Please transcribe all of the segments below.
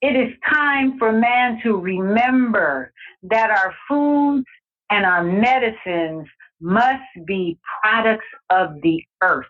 It is time for man to remember that our foods and our medicines must be products of the earth.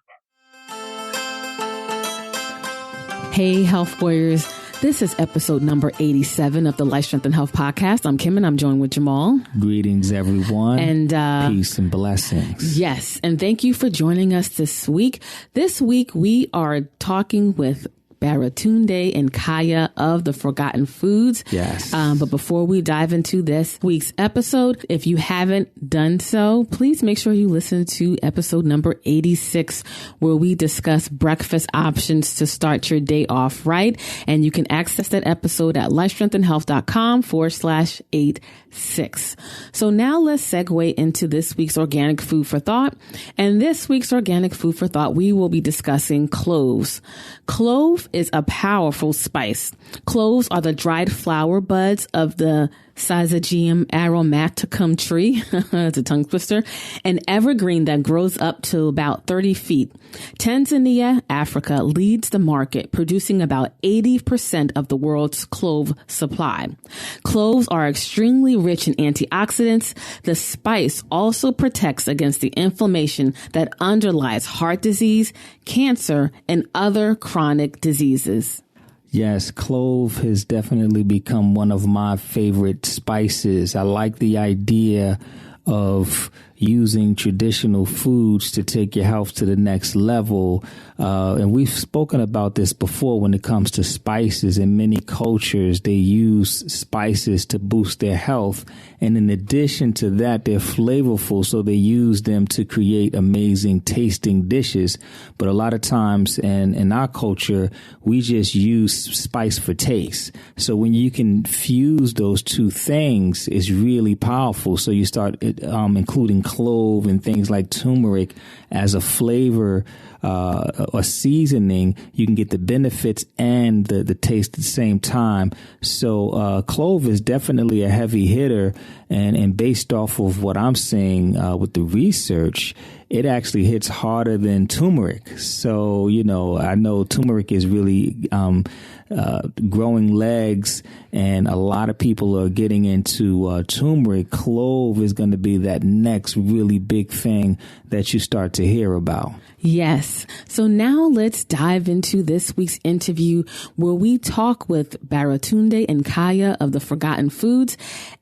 Hey, health warriors. This is episode number 87 of the Life, Strength, and Health podcast. I'm Kim, and I'm joined with Jamal. Greetings, everyone. And peace and blessings. Yes. And thank you for joining us this week. This week, we are talking with Baratunde Kaya of the Forgotten Foods. Yes. But before we dive into this week's episode, if you haven't done so, please make sure you listen to episode number 86, where we discuss breakfast options to start your day off right. And you can access that episode at lifestrengthandhealth.com/86. So now let's segue into this week's organic food for thought. And this week's organic food for thought, we will be discussing cloves. Clove is a powerful spice. Cloves are the dried flower buds of the Syzygium aromaticum tree. It's a tongue twister. An evergreen that grows up to about 30 feet. Tanzania, Africa, leads the market, producing about 80% of the world's clove supply. Cloves are extremely rich in antioxidants. The spice also protects against the inflammation that underlies heart disease, cancer, and other chronic diseases. Yes, clove has definitely become one of my favorite spices. I like the idea of using traditional foods to take your health to the next level. And we've spoken about this before when it comes to spices. In many cultures, they use spices to boost their health. And in addition to that, they're flavorful, so they use them to create amazing tasting dishes. But a lot of times in our culture, we just use spice for taste. So when you can fuse those two things, it's really powerful. So you start including clove and things like turmeric as a flavor or seasoning. You can get the benefits and the taste at the same time. So clove is definitely a heavy hitter, and based off of what I'm seeing with the research, it actually hits harder than turmeric. So, I know turmeric is really growing legs, and a lot of people are getting into turmeric. Clove is going to be that next really big thing that you start to hear about. Yes. So now let's dive into this week's interview, where we talk with Baratunde Kaya of the Forgotten Foods,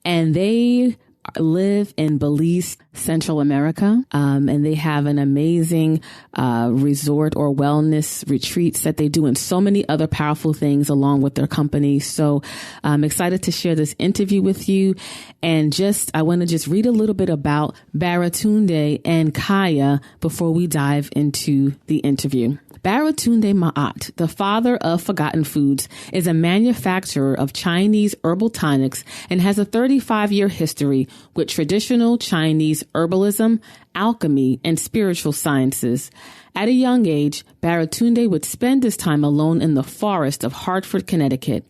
and they live in Belize, Central America, and they have an amazing resort or wellness retreats that they do, and so many other powerful things along with their company. So I'm excited to share this interview with you. And I want to read a little bit about Baratunde Kaya before we dive into the interview. Baratunde Maat, the father of Forgotten Foods, is a manufacturer of Chinese herbal tonics and has a 35-year history with traditional Chinese herbalism, alchemy, and spiritual sciences. At a young age, Baratunde would spend his time alone in the forest of Hartford, Connecticut.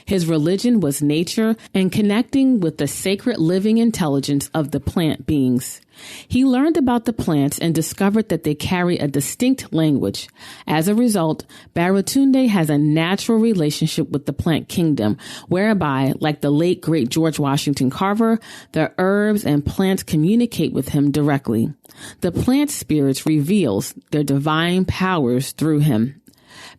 His religion was nature and connecting with the sacred living intelligence of the plant beings. He learned about the plants and discovered that they carry a distinct language. As a result, Baratunde has a natural relationship with the plant kingdom, whereby, like the late great George Washington Carver, the herbs and plants communicate with him directly. The plant spirits reveals their divine powers through him.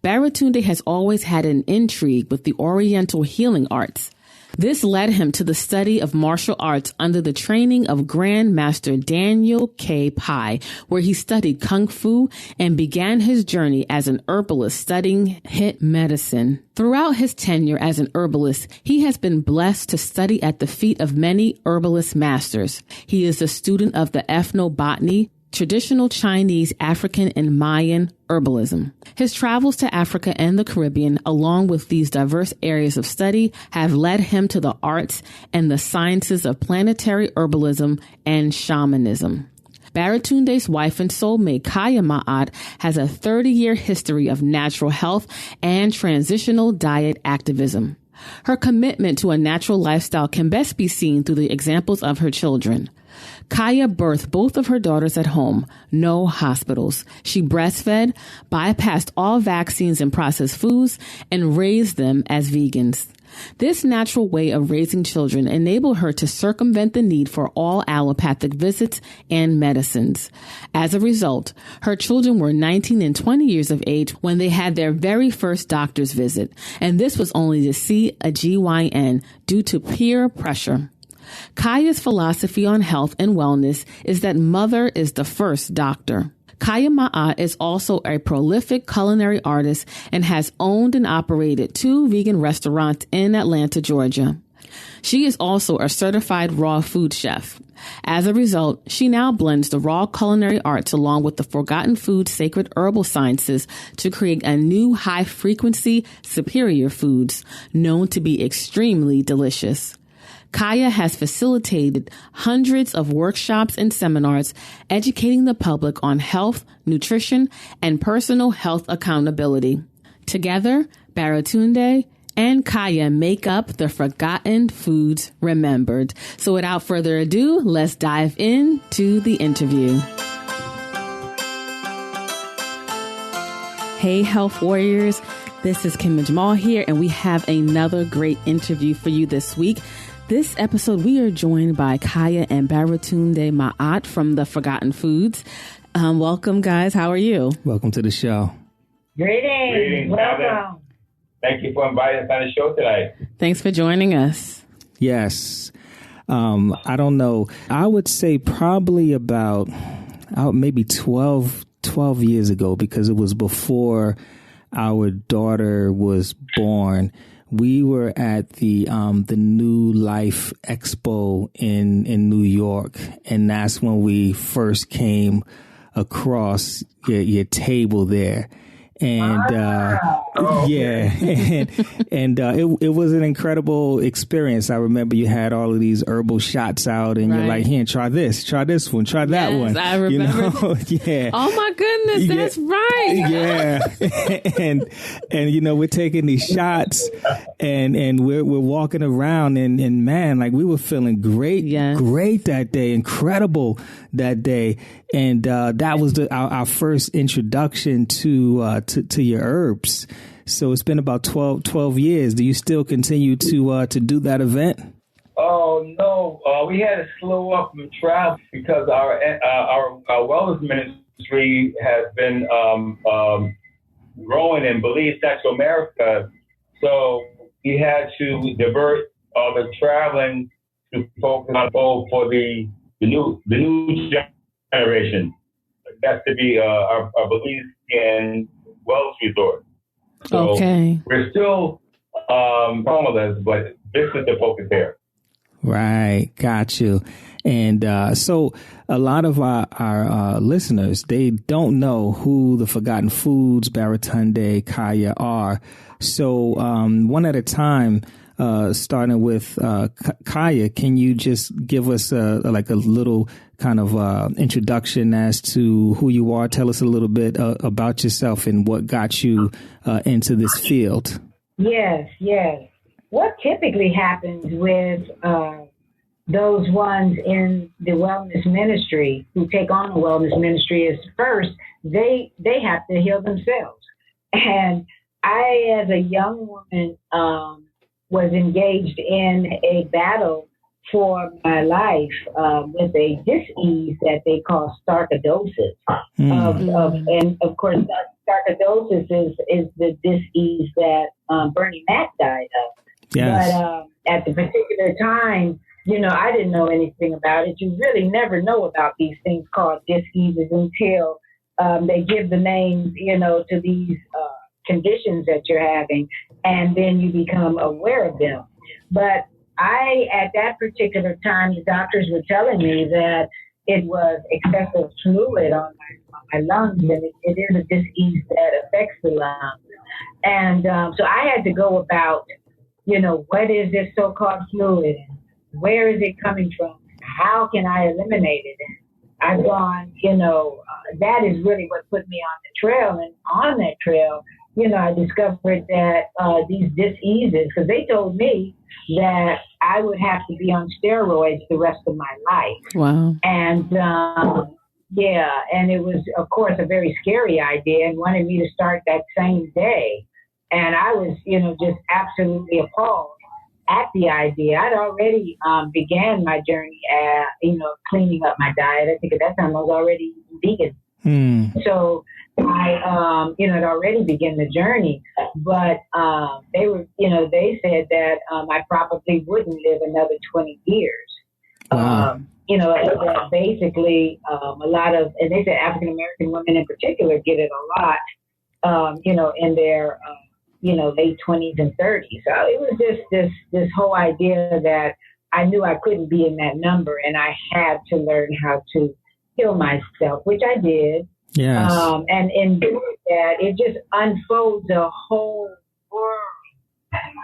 Baratunde has always had an intrigue with the Oriental healing arts. This led him to the study of martial arts under the training of Grand Master Daniel K. Pai, where he studied Kung Fu and began his journey as an herbalist studying hit medicine. Throughout his tenure as an herbalist, he has been blessed to study at the feet of many herbalist masters. He is a student of the ethnobotany, traditional Chinese, African, and Mayan herbalism. His travels to Africa and the Caribbean, along with these diverse areas of study, have led him to the arts and the sciences of planetary herbalism and shamanism. Baratunde's wife and soulmate, Kaya Maat, has a 30-year history of natural health and transitional diet activism. Her commitment to a natural lifestyle can best be seen through the examples of her children. Kaya birthed both of her daughters at home, no hospitals. She breastfed, bypassed all vaccines and processed foods, and raised them as vegans. This natural way of raising children enabled her to circumvent the need for all allopathic visits and medicines. As a result, her children were 19 and 20 years of age when they had their very first doctor's visit, and this was only to see a GYN due to peer pressure. Kaya's philosophy on health and wellness is that mother is the first doctor. Kaya Maat is also a prolific culinary artist and has owned and operated 2 vegan restaurants in Atlanta, Georgia. She is also a certified raw food chef. As a result, she now blends the raw culinary arts along with the forgotten food sacred herbal sciences to create a new high-frequency superior foods known to be extremely delicious. Kaya has facilitated hundreds of workshops and seminars educating the public on health, nutrition, and personal health accountability. Together, Baratunde and Kaya make up the Forgotten Foods Remembered. So without further ado, let's dive into the interview. Hey, Health Warriors. This is Kim Jamal here, and we have another great interview for you this week. This episode, we are joined by Kaya and Baratunde Maat from the Forgotten Foods. Welcome, guys. How are you? Welcome to the show. Greetings. Welcome. Thank you for inviting us on the show today. Thanks for joining us. Yes. I don't know. I would say probably about maybe 12 years ago, because it was before our daughter was born. We were at the New Life Expo in New York, and that's when we first came across your table there. And it was an incredible experience. I remember you had all of these herbal shots out, and you're like, "Here, try this one, try that one." I remember. Yeah. Oh my goodness, that's right. Yeah. and we're taking these shots, and we're walking around, and man, like we were feeling great, great that day, incredible that day, and that was our first introduction to your herbs. So it's been about 12 years. Do you still continue to do that event? Oh no, we had to slow up from travel because our wellness ministry has been growing in Belize, Central America. So we had to divert all the traveling to focus on for the new generation. That's to be our Belizean wellness resort. So okay. We're still homeless, but this is the focus there. Right. Got you. And so a lot of our listeners, they don't know who the Forgotten Foods, Baratunde, Kaya are. So one at a time, starting with Kaya, can you just give us a little kind of introduction as to who you are? Tell us a little bit about yourself and what got you into this field. Yes. What typically happens with those ones in the wellness ministry who take on the wellness ministry is first, they have to heal themselves. And I, as a young woman, was engaged in a battle for my life with a dis-ease that they call sarcoidosis. And of course, sarcoidosis is the dis-ease that Bernie Mac died of. Yes. But at the particular time, I didn't know anything about it. You really never know about these things called dis-eases until they give the names, to these conditions that you're having, and then you become aware of them. But at that particular time, the doctors were telling me that it was excessive fluid on my lungs, and it is a disease that affects the lungs. And so I had to go about, what is this so-called fluid? Where is it coming from? How can I eliminate it? And I've gone, that is really what put me on the trail. And on that trail, I discovered that these diseases, because they told me that I would have to be on steroids the rest of my life. Wow. And and it was, of course, a very scary idea and wanted me to start that same day. And I was, just absolutely appalled. at the idea. I'd already began my journey at, cleaning up my diet. I think at that time I was already vegan. So I, had already begun the journey, but they said that I probably wouldn't live another 20 years. Wow. That basically a lot of, and they said African American women in particular get it a lot, in their, late 20s and 30s. So it was just this whole idea that I knew I couldn't be in that number, and I had to learn how to heal myself, which I did. Yes. And in doing that, it just unfolds a whole world,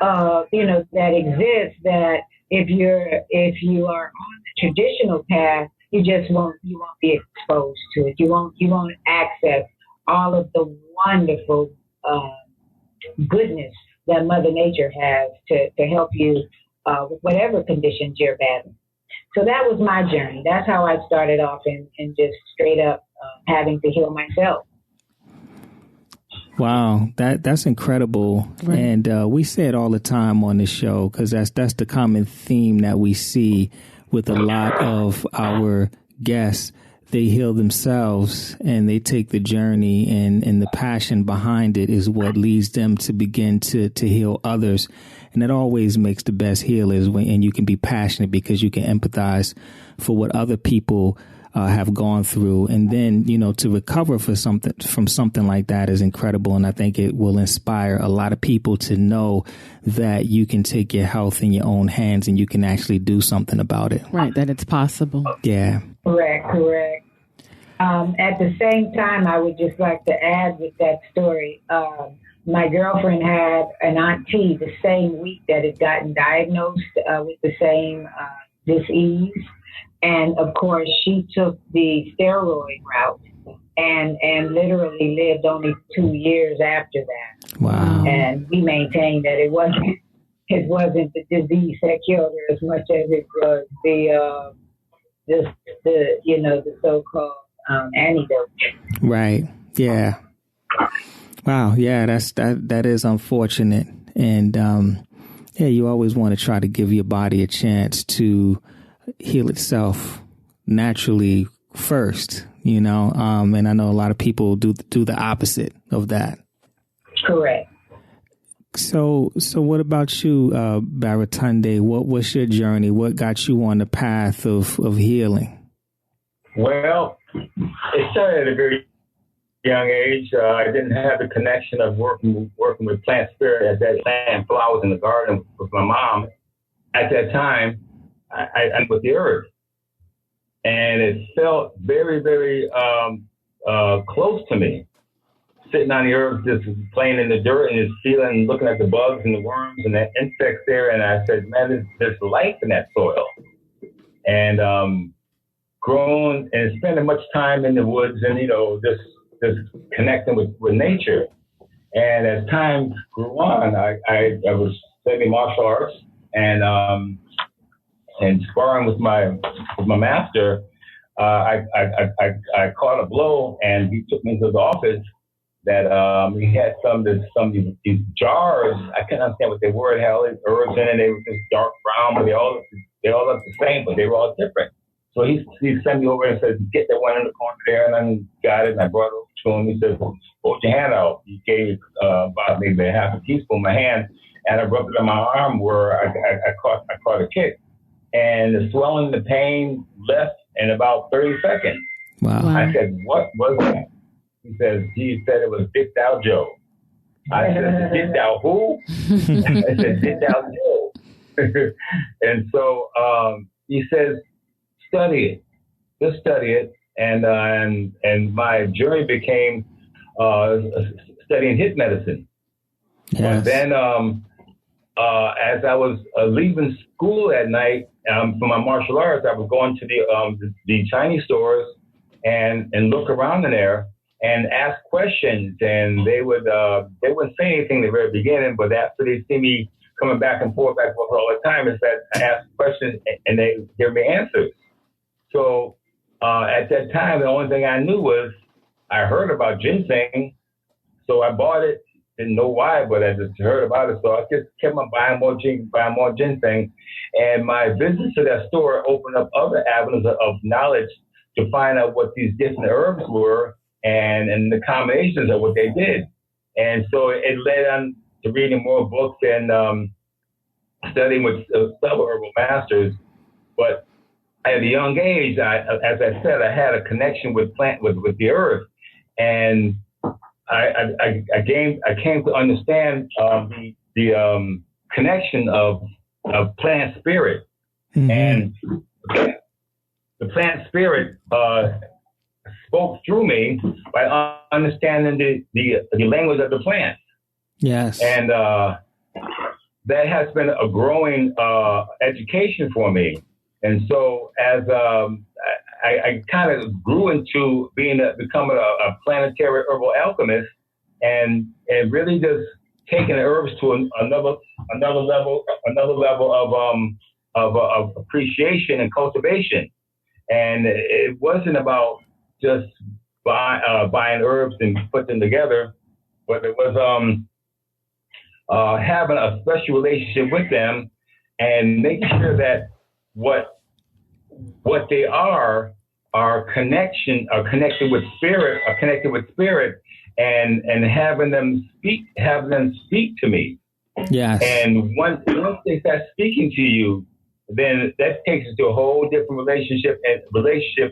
that exists. That if you are on the traditional path, you won't be exposed to it. You won't access all of the wonderful goodness that Mother Nature has to help you with whatever conditions you're battling. So that was my journey. That's how I started off in just straight up having to heal myself. Wow, that's incredible. Right. And we say it all the time on this show, because that's the common theme that we see with a lot of our guests. They heal themselves and they take the journey, and the passion behind it is what leads them to begin to heal others. And it always makes the best healers and you can be passionate because you can empathize for what other people have gone through. And then, to recover from something like that is incredible. And I think it will inspire a lot of people to know that you can take your health in your own hands and you can actually do something about it. Right. That it's possible. Yeah. Correct. At the same time, I would just like to add with that story, my girlfriend had an auntie the same week that had gotten diagnosed with the same disease. And of course, she took the steroid route and literally lived only 2 years after that. Wow. And we maintained that it wasn't the disease that killed her as much as it was the so-called antidote. Right. Yeah. Wow. Yeah, that is unfortunate. And you always want to try to give your body a chance to heal itself naturally first, and I know a lot of people do the opposite of that. Correct. So what about you, Baratunde? What's your journey? What got you on the path of healing? Well, it started at a very young age. I didn't have the connection of working with plant spirit at that time, flowers in the garden with my mom. At that time, I'm with the earth, and it felt very, very close to me. Sitting on the earth, just playing in the dirt and just feeling, looking at the bugs and the worms and the insects there, and I said, "Man, there's life in that soil." And grown and spending much time in the woods, and just connecting with nature. And as time grew on, I was studying martial arts and sparring with my master. I caught a blow, and he took me to the office. That he had some of these jars. I couldn't understand what they were. It had all these herbs in it. They were just dark brown, but they all looked the same, but they were all different. So he sent me over and said, "Get that one in the corner there," and I got it. And I brought it over to him. He said, "Hold your hand out." He gave about maybe half a teaspoon in my hand, and I rubbed it on my arm where I caught a kick, and the swelling, the pain left in about 30 seconds. Wow. I said, "What was that?" He says, "He said it was Dick Dow Joe." I said, "Dick Dow who?" I said, "Dick Dow Joe." And so he says, "Study it, just study it." And my journey became studying hip medicine. Yes. But then as I was leaving school at night for my martial arts, I was going to the Chinese stores and look around in there and ask questions, and they wouldn't say anything in the very beginning, but after they see me coming back and forth all the time, is that I ask questions and they give me answers. So at that time, the only thing I knew was I heard about ginseng, so I bought it didn't know why, but I just heard about it. So I just kept on buying more ginseng. And my visit to that store opened up other avenues of knowledge to find out what these different herbs were and the combinations of what they did. And so it led on to reading more books and studying with several herbal masters. But at a young age, as I said, I had a connection with the earth, and I came to understand the connection of plant spirit, and the plant spirit spoke through me by understanding the language of the plant. Yes, and that has been a growing education for me. And so as I kind of grew into becoming a planetary herbal alchemist, and really just taking herbs to another level of appreciation and cultivation. And it wasn't about just buying herbs and put them together, but it was having a special relationship with them and making sure that what they are connected with spirit, and having them speak to me. Yes. And once they start speaking to you, then that takes us to a whole different relationship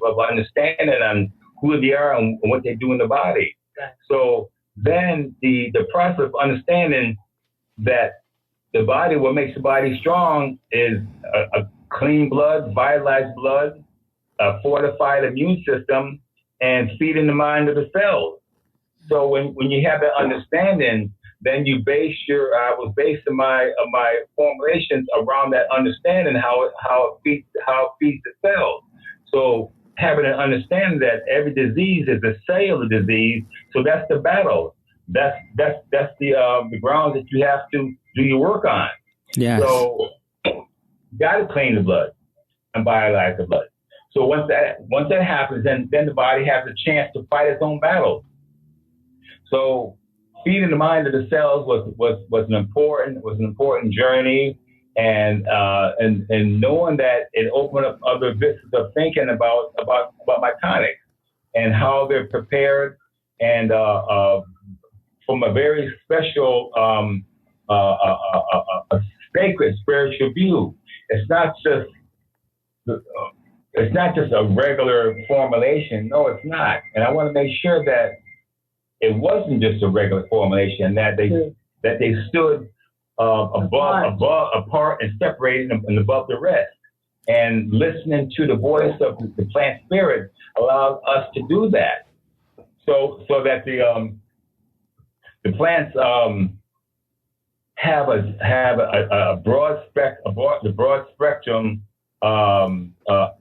of understanding on who they are and what they do in the body. So then the process of understanding that the body, what makes the body strong is a clean blood, vitalized blood, a fortified immune system, and feeding the mind of the cells. So when you have that understanding, then you I was basing my formulations around that understanding, how it feeds the cells. So having an understanding that every disease is a cellular disease, so that's the battle. That's the ground that you have to do your work on. Yes. So you got to clean the blood and vitalize the blood. So once that happens, then the body has a chance to fight its own battles. So feeding the mind of the cells was an important journey, and knowing that it opened up other vistas of thinking about my tonics and how they're prepared, and from a very special a sacred spiritual view. It's not just a regular formulation. No, it's not. And I want to make sure that it wasn't just a regular formulation, that they stood apart and separated and above the rest. And listening to the voice of the plant spirit allowed us to do that. So that the plants have a broad spectrum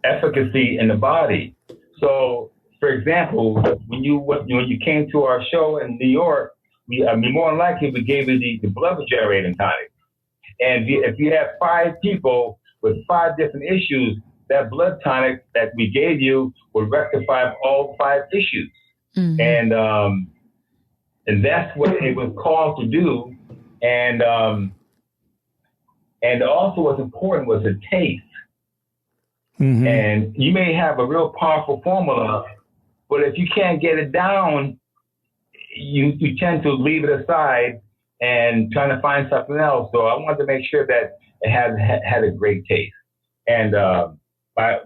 efficacy in the body. So, for example, when you came to our show in New York, more than likely we gave you the blood generating tonic. And if you have 5 people with 5 different issues, that blood tonic that we gave you will rectify all 5 issues. Mm-hmm. And that's what it was called to do. And also what's important was the taste. Mm-hmm. And you may have a real powerful formula, but if you can't get it down, you tend to leave it aside and trying to find something else. So I wanted to make sure that it had a great taste. And my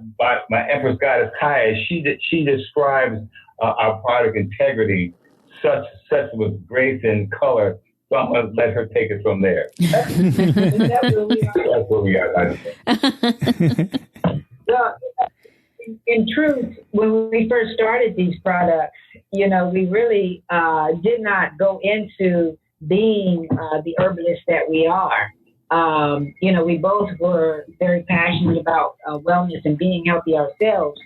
Empress Goddess Kaya, she describes our product integrity such with grace and color. So I'm going to let her take it from there. That's where we are. Well, in truth, when we first started these products, we really did not go into being the herbalist that we are. We both were very passionate about wellness and being healthy ourselves,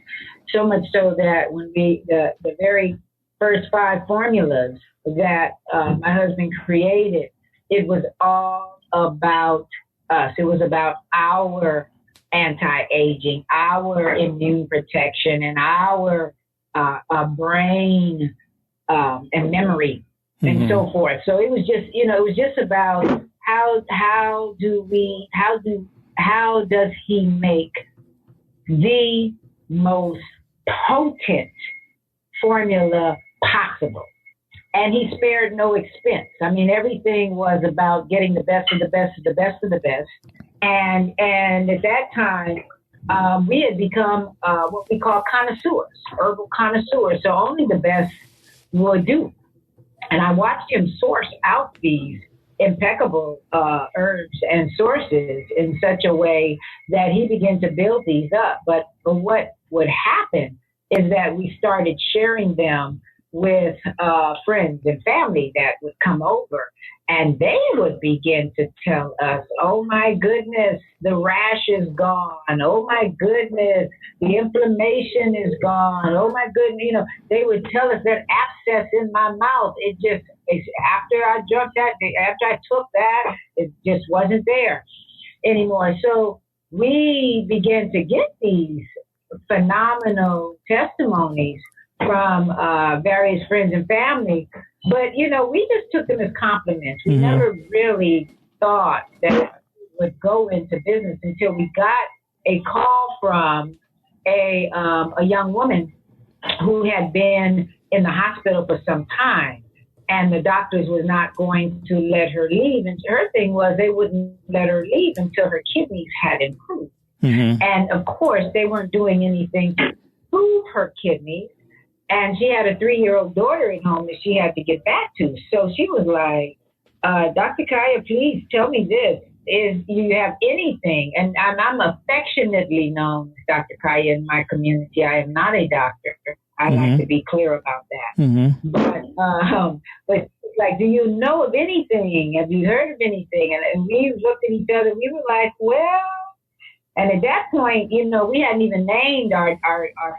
so much so that when the very first 5 formulas that my husband created, it was all about us. It was about our anti-aging, our immune protection, and our brain and memory and so forth. So it was just, it was just about how does he make the most potent formula possible? And he spared no expense. I mean, everything was about getting the best of the best of the best of the best. And at that time, we had become what we call connoisseurs, herbal connoisseurs. So only the best would do. And I watched him source out these impeccable herbs and sources in such a way that he began to build these up. But what would happen is that we started sharing them with friends and family that would come over, and they would begin to tell us, oh my goodness, the rash is gone. Oh my goodness, the inflammation is gone. Oh my goodness, they would tell us that abscess in my mouth, after I took that, it just wasn't there anymore. So we began to get these phenomenal testimonies from various friends and family. But, we just took them as compliments. We never really thought that it would go into business until we got a call from a young woman who had been in the hospital for some time, and the doctors were not going to let her leave. And her thing was they wouldn't let her leave until her kidneys had improved. And, of course, they weren't doing anything to improve her kidneys. And she had a 3-year-old daughter at home that she had to get back to. So she was like, Dr. Kaya, please tell me this. Do you have anything? And I'm affectionately known as Dr. Kaya in my community. I am not a doctor. I like to be clear about that. But like, do you know of anything? Have you heard of anything? And we looked at each other. We were like, well. And at that point, we hadn't even named our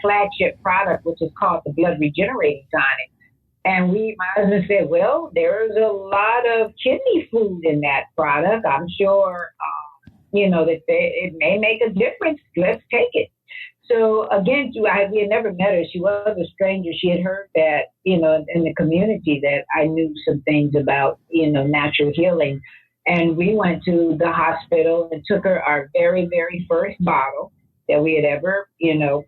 flagship product, which is called the Blood Regenerating Tonic. And my husband said, well, there's a lot of kidney food in that product. I'm sure, that it may make a difference. Let's take it. So again, we had never met her. She was a stranger. She had heard that, in the community that I knew some things about, natural healing. And we went to the hospital and took her our very, very first bottle that we had ever,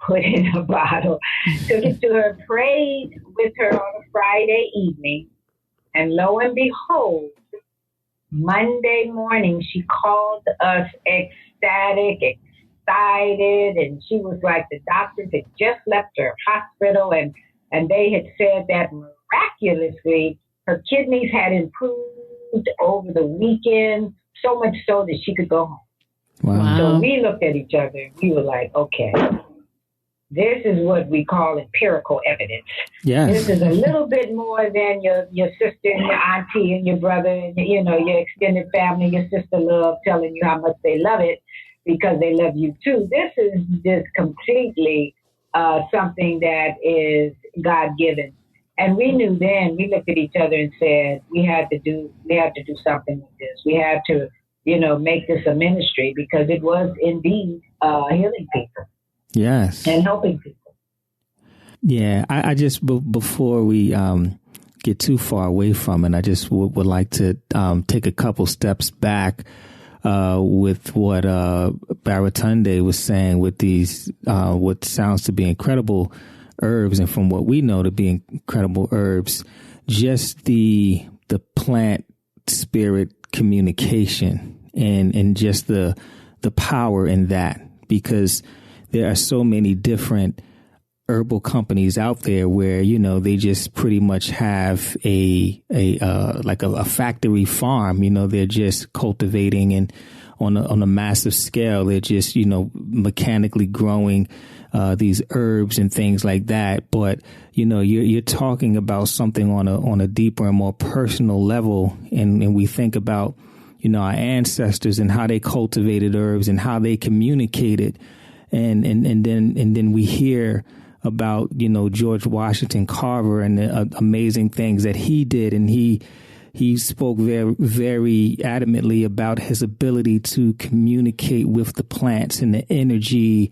put in a bottle. Took it to her, prayed with her on a Friday evening. And lo and behold, Monday morning, she called us ecstatic, excited. And she was like, the doctors had just left her hospital. And they had said that miraculously, her kidneys had improved over the weekend, so much so that she could go home. Wow. So we looked at each other and we were like, okay, this is what we call empirical evidence. Yes. This is a little bit more than your sister and your auntie and your brother and, your extended family, your sister love telling you how much they love it because they love you too. This is just completely something that is God-given. And we knew then, we looked at each other and said, we had to do something with this. We had to, make this a ministry because it was indeed healing people. Yes. And helping people. Yeah. I just, before we get too far away from it, I just would like to take a couple steps back with what Baratunde was saying with these, what sounds to be incredible herbs, and from what we know to be incredible herbs, just the plant spirit communication and just the power in that, because there are so many different herbal companies out there where, they just pretty much have a factory farm, they're just cultivating and on a massive scale, they're just, mechanically growing these herbs and things like that. But, you're talking about something on a deeper and more personal level. And we think about, our ancestors and how they cultivated herbs and how they communicated. And then we hear about, George Washington Carver and the amazing things that he did. And he spoke very, very adamantly about his ability to communicate with the plants and the energy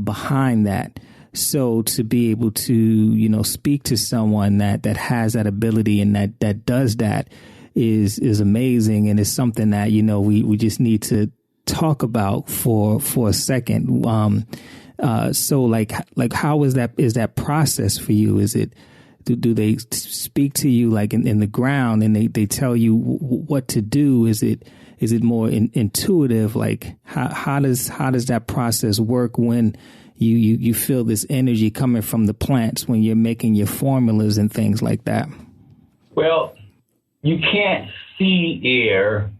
behind that. So to be able to, speak to someone that has that ability and that does that is amazing. And it's something that, we just need to talk about for a second. So like how is that process for you? Is it, do they speak to you like in the ground and they tell you what to do? Is it more intuitive? Like how does that process work when you feel this energy coming from the plants when you're making your formulas and things like that? Well, you can't see air,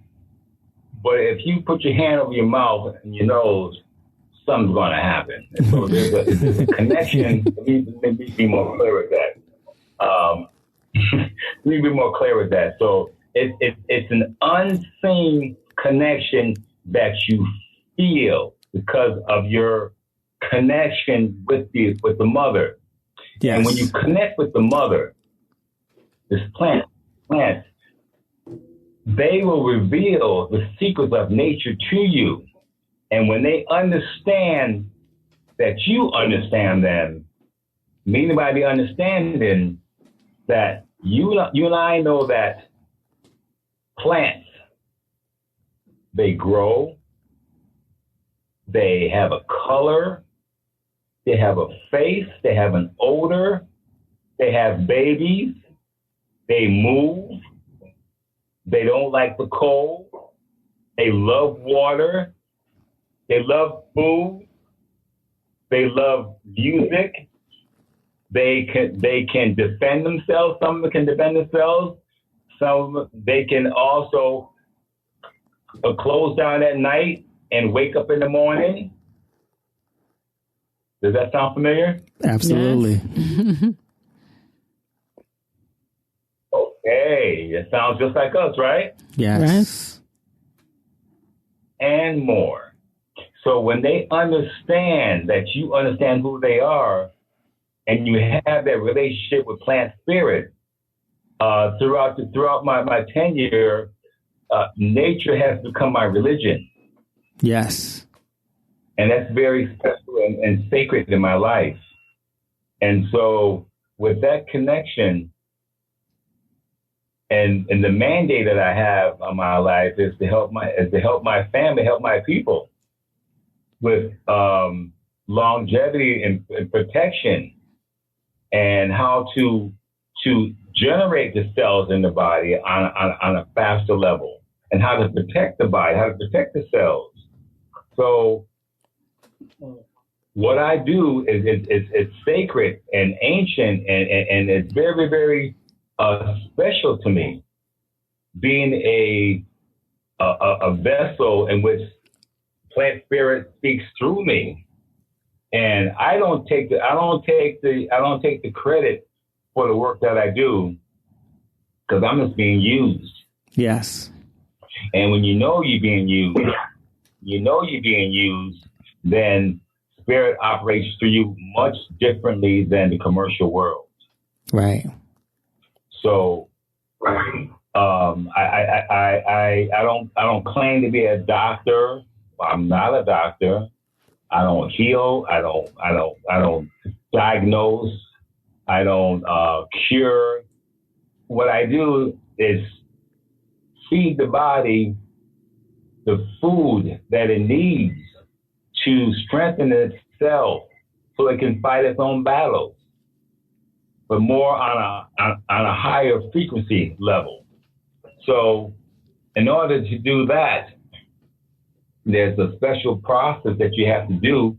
but if you put your hand over your mouth and your nose, something's going to happen. And so there's a connection. Let me be more clear with that. Let me be more clear with that. So it's an unseen connection that you feel because of your connection with the mother. Yes. And when you connect with the mother, this plants, they will reveal the secrets of nature to you. And when they understand that you understand them, meaning by the understanding that you and I know that plants, they grow, they have a color, they have a face, they have an odor, they have babies, they move, they don't like the cold, they love water, they love food, they love music, they can defend themselves, some of them can defend themselves, some they can also close down at night and wake up in the morning. Does that sound familiar? Absolutely. Yes. Okay, it sounds just like us, right? Yes. And more. So when they understand that you understand who they are and you have that relationship with plant spirit, throughout my tenure, nature has become my religion. Yes. And that's very special and sacred in my life. And so with that connection and the mandate that I have on my life is to help my family, help my people with longevity and protection and how to generate the cells in the body on a faster level and how to protect the body, how to protect the cells. So what I do is it's sacred and ancient and it's very, very special to me, being a vessel in which plant spirit speaks through me. And I don't take the credit for the work that I do because I'm just being used. Yes. And when you know you're being used, then spirit operates through you much differently than the commercial world. Right. So, I don't claim to be a doctor. I'm not a doctor. I don't heal. I don't diagnose. I don't cure. What I do is feed the body the food that it needs to strengthen itself so it can fight its own battles, but more on a higher frequency level. So in order to do that, there's a special process that you have to do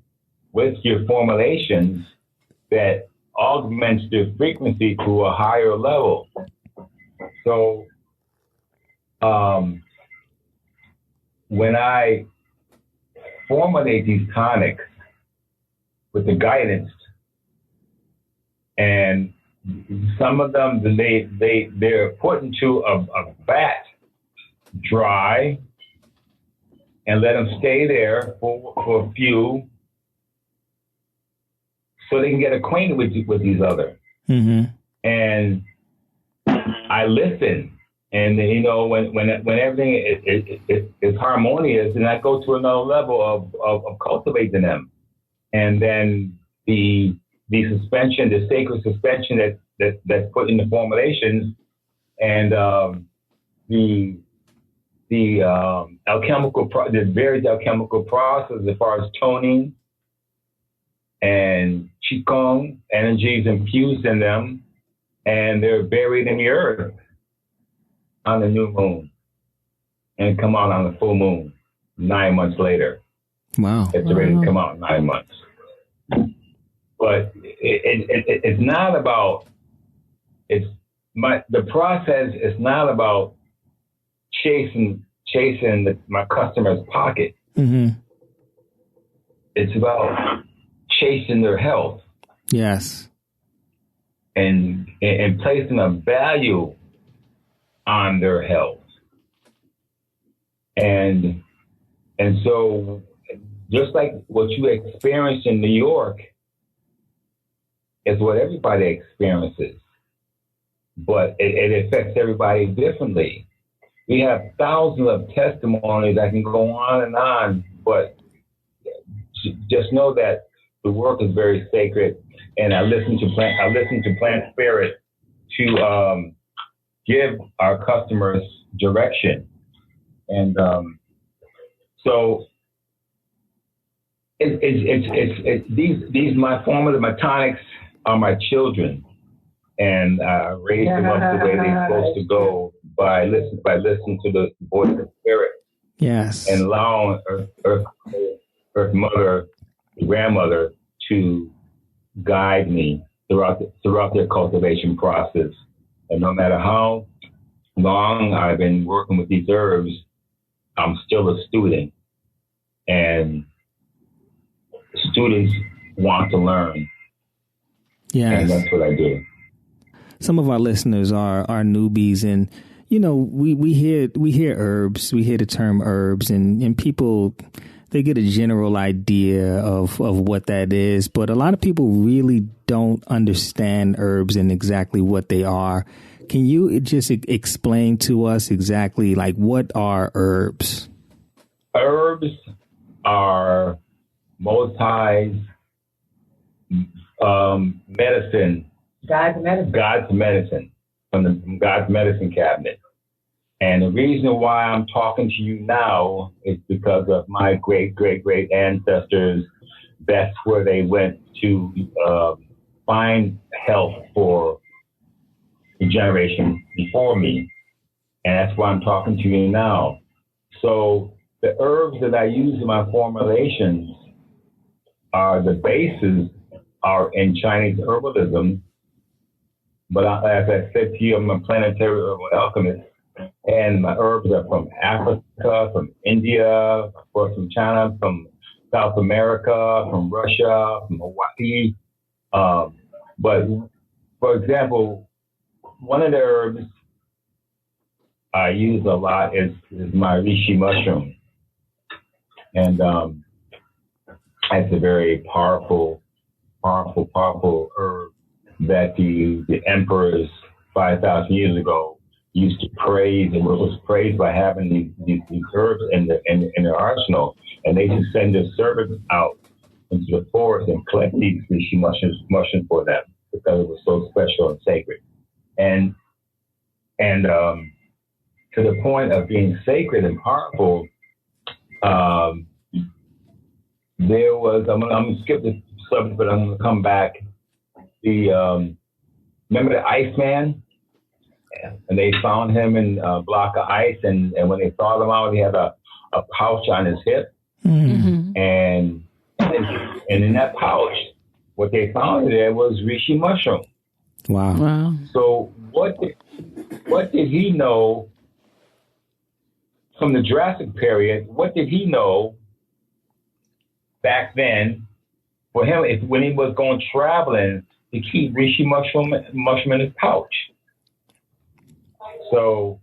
with your formulations that augments the frequency to a higher level. So when I formulate these tonics with the guidance, and some of them they're put into a vat, dry, and let them stay there for a few, so they can get acquainted with these other. Mm-hmm. And I listen. And when everything is harmonious, and I go to another level of cultivating them, and then the the suspension, the sacred suspension that's put in the formulations, and the various alchemical processes as far as toning and qigong energies infused in them, and they're buried in the earth on the new moon and come out on the full moon 9 months later. Wow. It's ready to come out in 9 months. But it's not about, the process is not about chasing my customer's pocket. Mm-hmm. It's about chasing their health. Yes. And placing a value on their health. And so just like what you experienced in New York is what everybody experiences, but it affects everybody differently. We have thousands of testimonies. I can go on, but just know that the work is very sacred, and I listen to Plant Spirit to give our customers direction, and so these my formula, my tonics are my children, and I raise them up the way they're supposed to go by listening to the voice of Spirit. Yes. And allowing Earth Mother, grandmother, to guide me throughout their cultivation process. And no matter how long I've been working with these herbs, I'm still a student, and students want to learn. Yes. And that's what I do. Some of our listeners are newbies, and we hear herbs, we hear the term herbs, and people, they get a general idea of what that is, but a lot of people really don't understand herbs and exactly what they are. Can you just explain to us exactly, like, what are herbs? Herbs are Most High's medicine. God's medicine. God's medicine from God's medicine cabinet. And the reason why I'm talking to you now is because of my great ancestors. That's where they went to find help for the generation before me. And that's why I'm talking to you now. So the herbs that I use in my formulations the bases are in Chinese herbalism. But as I said to you, I'm a planetary herbal alchemist. And my herbs are from Africa, from India, of course from China, from South America, from Russia, from Hawaii. But for example, one of the herbs I use a lot is my reishi mushroom. And it's a very powerful herb that the emperors 5,000 years ago used to praise, and was praised by having these herbs in their arsenal. And they just send their servants out into the forest and collect these reishi mushrooms for them because it was so special and sacred. And to the point of being sacred and powerful, there was, I'm going to skip this subject, but I'm going to come back. Remember the Iceman? And they found him in a block of ice, and when they thawed him out, he had a pouch on his hip. Mm-hmm. And in that pouch, what they found there was reishi mushroom. Wow. So what did he know from the Jurassic period? What did he know back then for him when he was going traveling to keep reishi mushroom in his pouch? So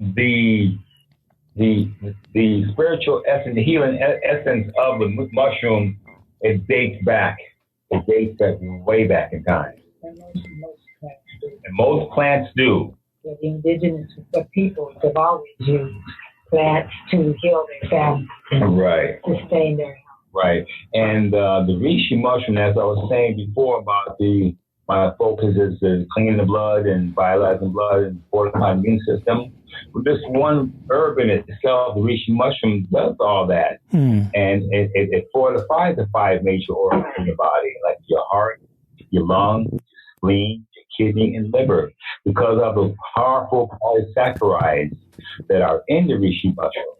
the spiritual essence, the healing essence of the mushroom, it dates back way back in time. And most plants do. The indigenous people have always used plants to heal their families, right? Sustain their health. Right. And the reishi mushroom, as I was saying before about my focus is cleaning the blood and vitalizing blood and fortifying the immune system. But this one herb in itself, the reishi mushroom, does all that. And it fortifies the 5 major organs in the body, like your heart, your lung, your spleen, your kidney, and liver, because of the powerful polysaccharides that are in the reishi mushroom.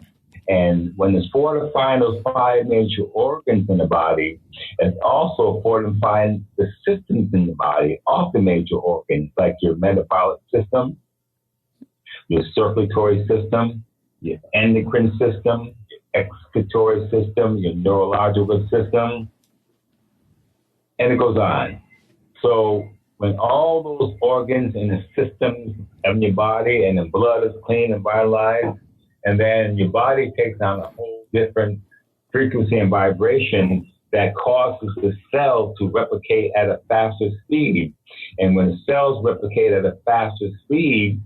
And when it's fortifying those 5 major organs in the body, it's also fortifying the systems in the body of the major organs, like your metabolic system, your circulatory system, your endocrine system, your excretory system, your neurological system, and it goes on. So when all those organs and the systems of your body and the blood is clean and vitalized, and then your body takes on a whole different frequency and vibration that causes the cell to replicate at a faster speed. And when cells replicate at a faster speed,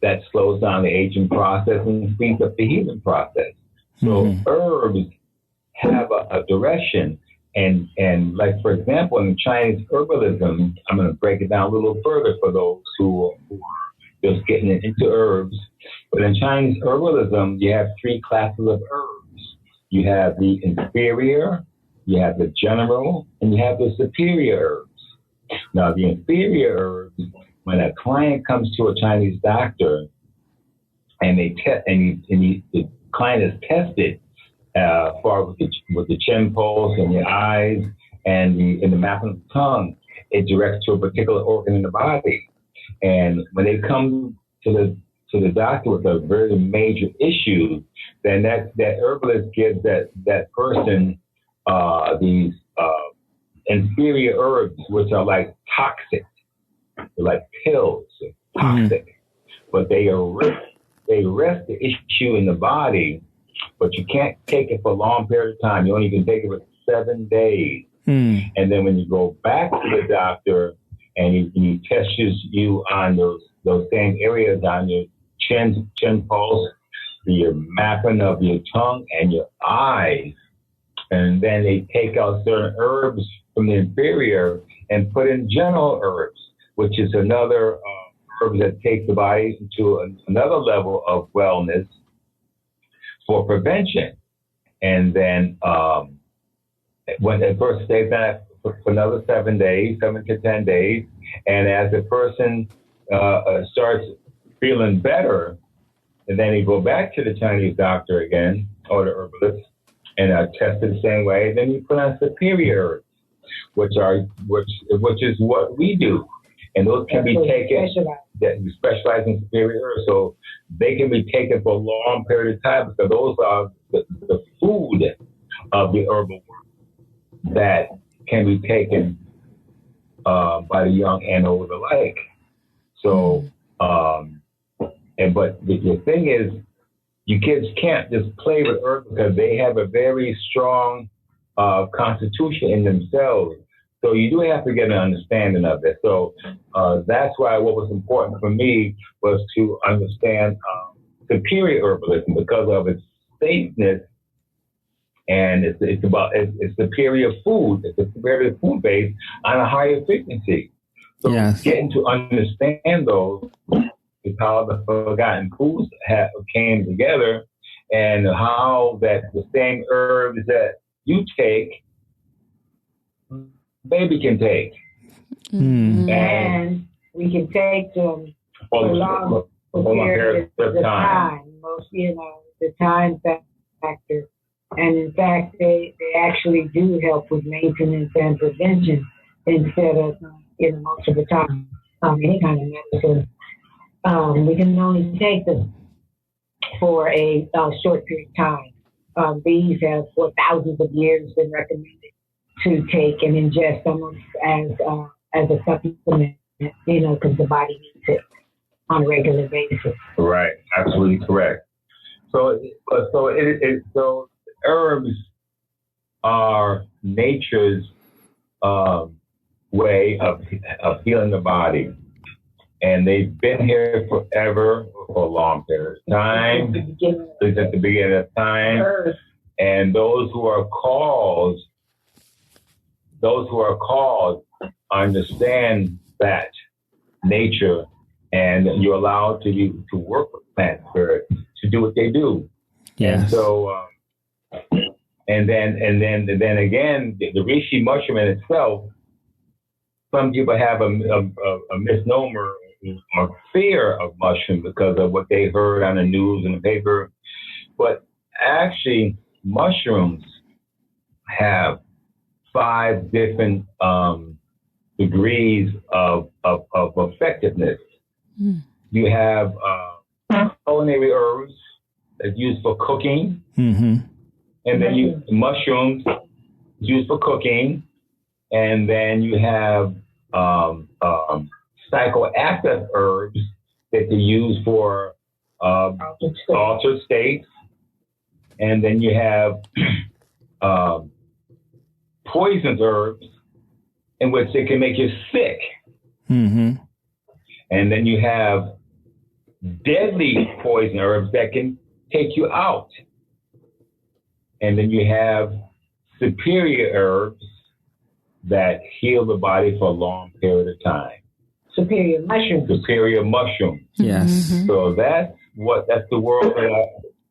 that slows down the aging process and speeds up the healing process. So herbs have a direction. And like, for example, in Chinese herbalism, I'm going to break it down a little further for those who are just getting into herbs. But in Chinese herbalism, you have 3 classes of herbs. You have the inferior, you have the general, and you have the superior herbs. Now, the inferior herbs, when a client comes to a Chinese doctor and the client is tested with the chin pulse and the eyes and the mapping of the tongue, it directs to a particular organ in the body. And when they come to the doctor with a very major issue, then that herbalist gives that person these inferior herbs, which are like toxic. They're like pills, toxic. But they arrest the issue in the body, but you can't take it for a long period of time. You only can take it for 7 days. And then when you go back to the doctor and he tests you on those same areas on your chin pulse, your mapping of your tongue and your eyes, and then they take out certain herbs from the inferior and put in general herbs, which is another herb that takes the body to another level of wellness for prevention. And then when it first stays that for another 7 days, 7 to 10 days, and as the person starts feeling better, and then you go back to the Chinese doctor again, or the herbalist, and test it the same way. Then you put on superior herbs, which is what we do, and those can be taken. That you specialize in superior herbs, so they can be taken for a long period of time because those are the food of the herbal world that can be taken by the young and old alike. So, but the thing is, you kids can't just play with herbs because they have a very strong constitution in themselves. So you do have to get an understanding of it. So that's why what was important for me was to understand superior herbalism because of its safeness, and it's superior food. It's a superior food base on a higher frequency. So getting to understand those is how the Forgotten Foods came together, and how that the same herbs that you take, baby can take. And we can take them for a long period of time. Most, the time factor. And in fact, they actually do help with maintenance and prevention instead of, most of the time, any kind of medicine. We can only take them for a short period of time. These have, for thousands of years, been recommended to take and ingest almost as a supplement, because the body needs it on a regular basis. Right, absolutely correct. So herbs are nature's way of healing the body, and they've been here forever for a long period of time. Since at the beginning of time, And those who are called understand that nature, and you're allowed to work with plant spirits to do what they do. Yes. And so, and then again, the reishi mushroom in itself, some people have a misnomer or fear of mushroom because of what they heard on the news and the paper. But actually, mushrooms have 5 different degrees of effectiveness. Mm. You have culinary herbs that's used for cooking, and then mushrooms used for cooking, and then you have psychoactive herbs that they use for altered states, and then you have poison herbs in which they can make you sick. Mm-hmm. And then you have deadly poison herbs that can take you out. And then you have superior herbs that heal the body for a long period of time. Superior mushrooms. Yes. Mm-hmm. So that's the world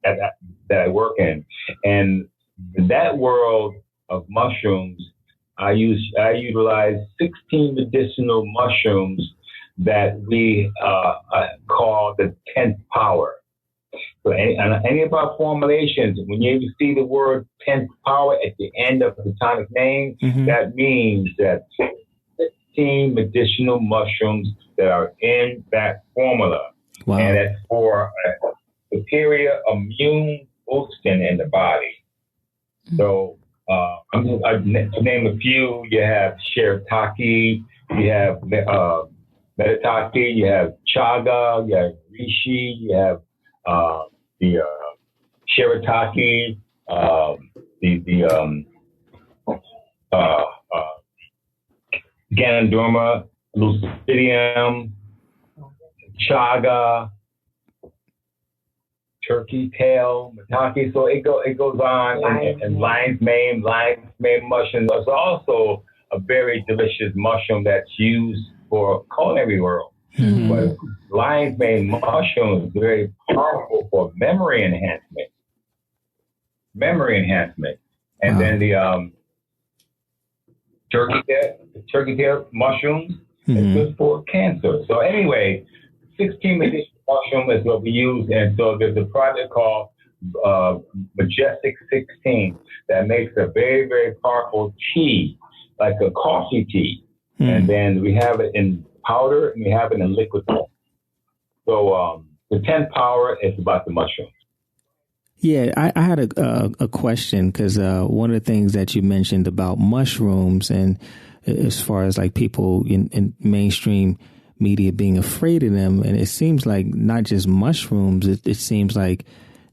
that I work in. And in that world of mushrooms, I utilize 16 medicinal mushrooms that we call the 10th power. So any of our formulations, when you see the word 10th power at the end of the tonic name, that means that 16 medicinal mushrooms that are in that formula. Wow. And it's for superior immune boosting in the body. So I'll name a few. You have shirataki, you have metataki, you have chaga, you have reishi, you have the shirataki, Ganondorma, lucidium, chaga, turkey tail, mataki. So it goes on, and lion's mane mushroom is also a very delicious mushroom that's used for culinary world. Mm-hmm. But lion's mane mushroom is very powerful for memory enhancement. And then the turkey tail mushrooms is good for cancer. So anyway, 16 medicinal mushroom is what we use, and so there's a product called Majestic 16 that makes a very, very powerful tea, like a coffee tea. And then we have it in powder and we have it in liquid form. So the 10th power is about the mushrooms. Yeah, I had a question because one of the things that you mentioned about mushrooms, and as far as like people in mainstream media being afraid of them, and it seems like not just mushrooms, it seems like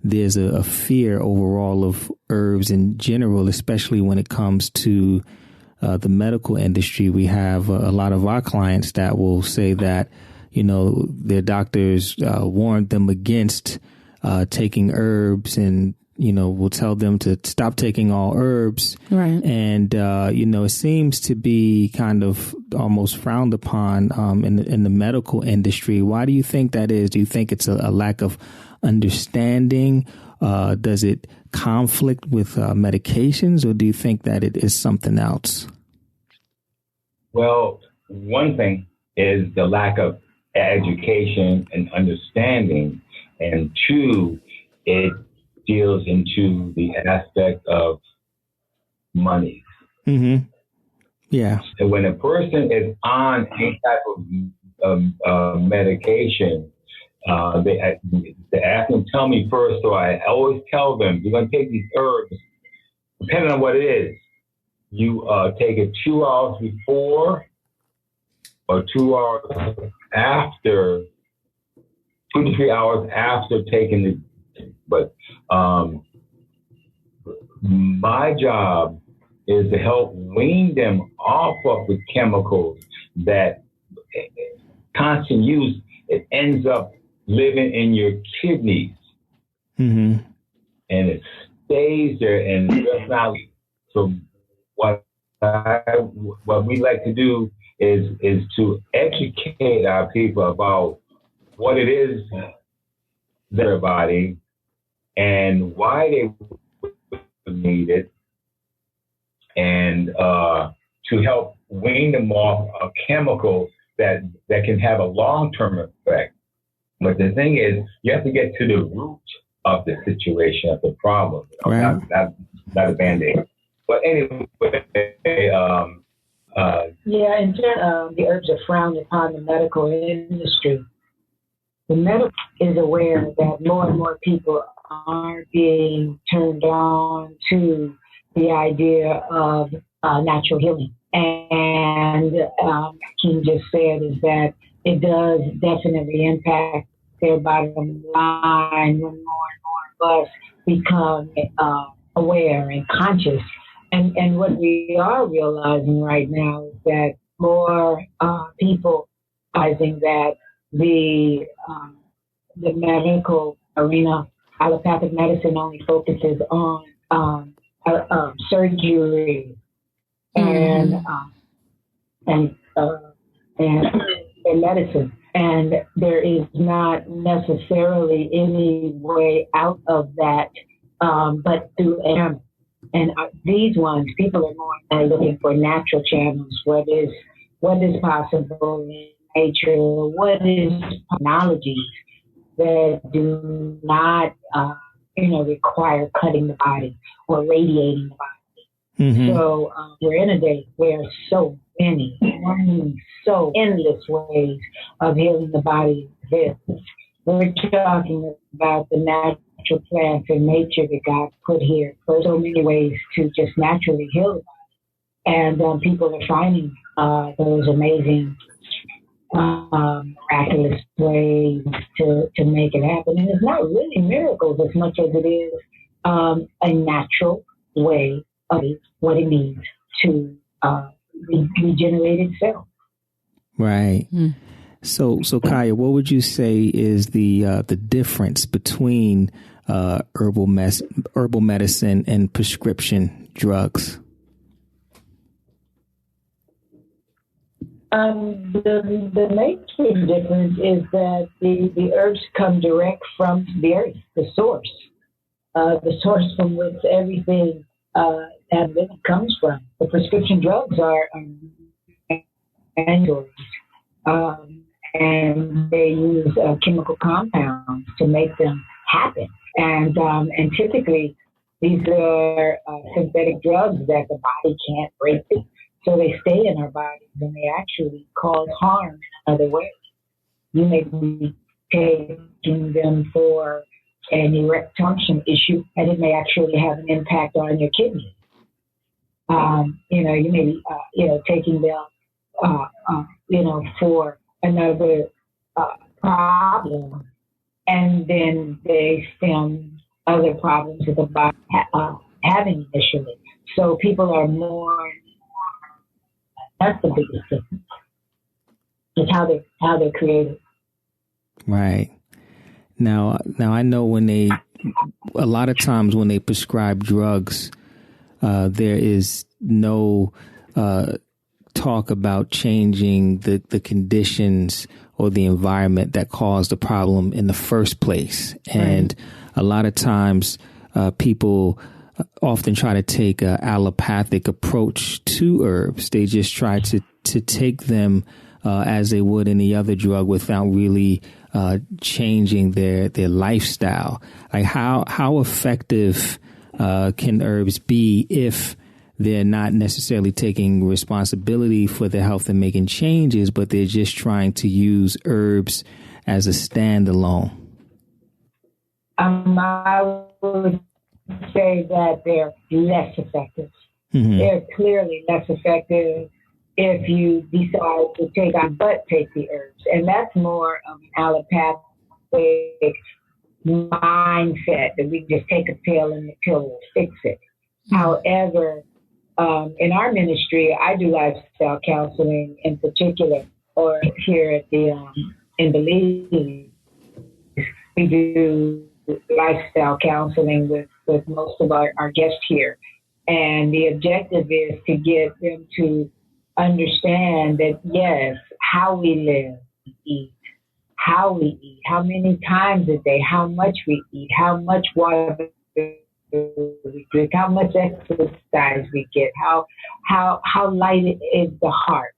there's a fear overall of herbs in general, especially when it comes to the medical industry. We have a lot of our clients that will say that, their doctors warned them against taking herbs, and will tell them to stop taking all herbs. Right. And, it seems to be kind of almost frowned upon in the medical industry. Why do you think that is? Do you think it's a lack of understanding? Does it conflict with medications, or do you think that it is something else? Well, one thing is the lack of education and understanding. And 2, it deals into the aspect of money. Mm-hmm. Yeah. And when a person is on any type of medication, they ask them, tell me first. So I always tell them, you're going to take these herbs, depending on what it is. You take it 2 hours before or 2 hours after, 2 to 3 hours after taking it. But my job is to help wean them off of the chemicals that constant use, it ends up living in your kidneys. Mm-hmm. And it's stays there and just not. So what what we like to do is to educate our people about what it is their body and why they need it, and to help wean them off a chemical that can have a long term effect. But the thing is, you have to get to the root of the situation, of the problem, Right. not a band aid. But anyway, Yeah, and the herbs are frowned upon in the medical industry. The medical is aware that more and more people are being turned on to the idea of natural healing. And King just said is that it does definitely impact their bottom line when more and more of us become aware and conscious. And what we are realizing right now is that more people realizing that the medical arena, allopathic medicine only focuses on surgery and and, uh, and and medicine, and there is not necessarily any way out of that, but through air. And these ones, people are more looking for natural channels. What is possible in nature? What is technologies that do not, require cutting the body or radiating the body. Mm-hmm. So we're in a day where so endless ways of healing the body exist. We're talking about the natural plants and nature that God put here for so many ways to just naturally heal the body. And people are finding those amazing, miraculous ways to make it happen. And it's not really miracles as much as it is a natural way of what it means to regenerate itself. Right. So Kaya, what would you say is the difference between herbal medicine and prescription drugs? The major difference is that the herbs come direct from the earth, the source from which everything that living comes from. The prescription drugs are androids, and they use chemical compounds to make them happen. And typically, these are synthetic drugs that the body can't break through. So they stay in our bodies and they actually cause harm in other ways. You may be taking them for an erectile function issue, and it may actually have an impact on your kidneys. You may be, taking them, for another problem, and then they stem other problems that the body having initially. So people are more. That's the biggest difference. It's how they're created. Right. Now I know a lot of times when they prescribe drugs, there is no talk about changing the conditions or the environment that caused the problem in the first place. And a lot of times people often try to take an allopathic approach to herbs. They just try to take them as they would any other drug without really changing their lifestyle. Like how effective can herbs be if they're not necessarily taking responsibility for their health and making changes, but they're just trying to use herbs as a standalone? I would say that they're less effective. Mm-hmm. They're clearly less effective if you decide to take the herbs. And that's more of an allopathic mindset that we just take a pill and the pill will fix it. Mm-hmm. However, in our ministry, I do lifestyle counseling in particular, or here at in Belize, we do lifestyle counseling with with most of our guests here. And the objective is to get them to understand that, yes, how we live, eat, how we eat, how many times a day, how much we eat, how much water we drink, how much exercise we get, how light is the heart,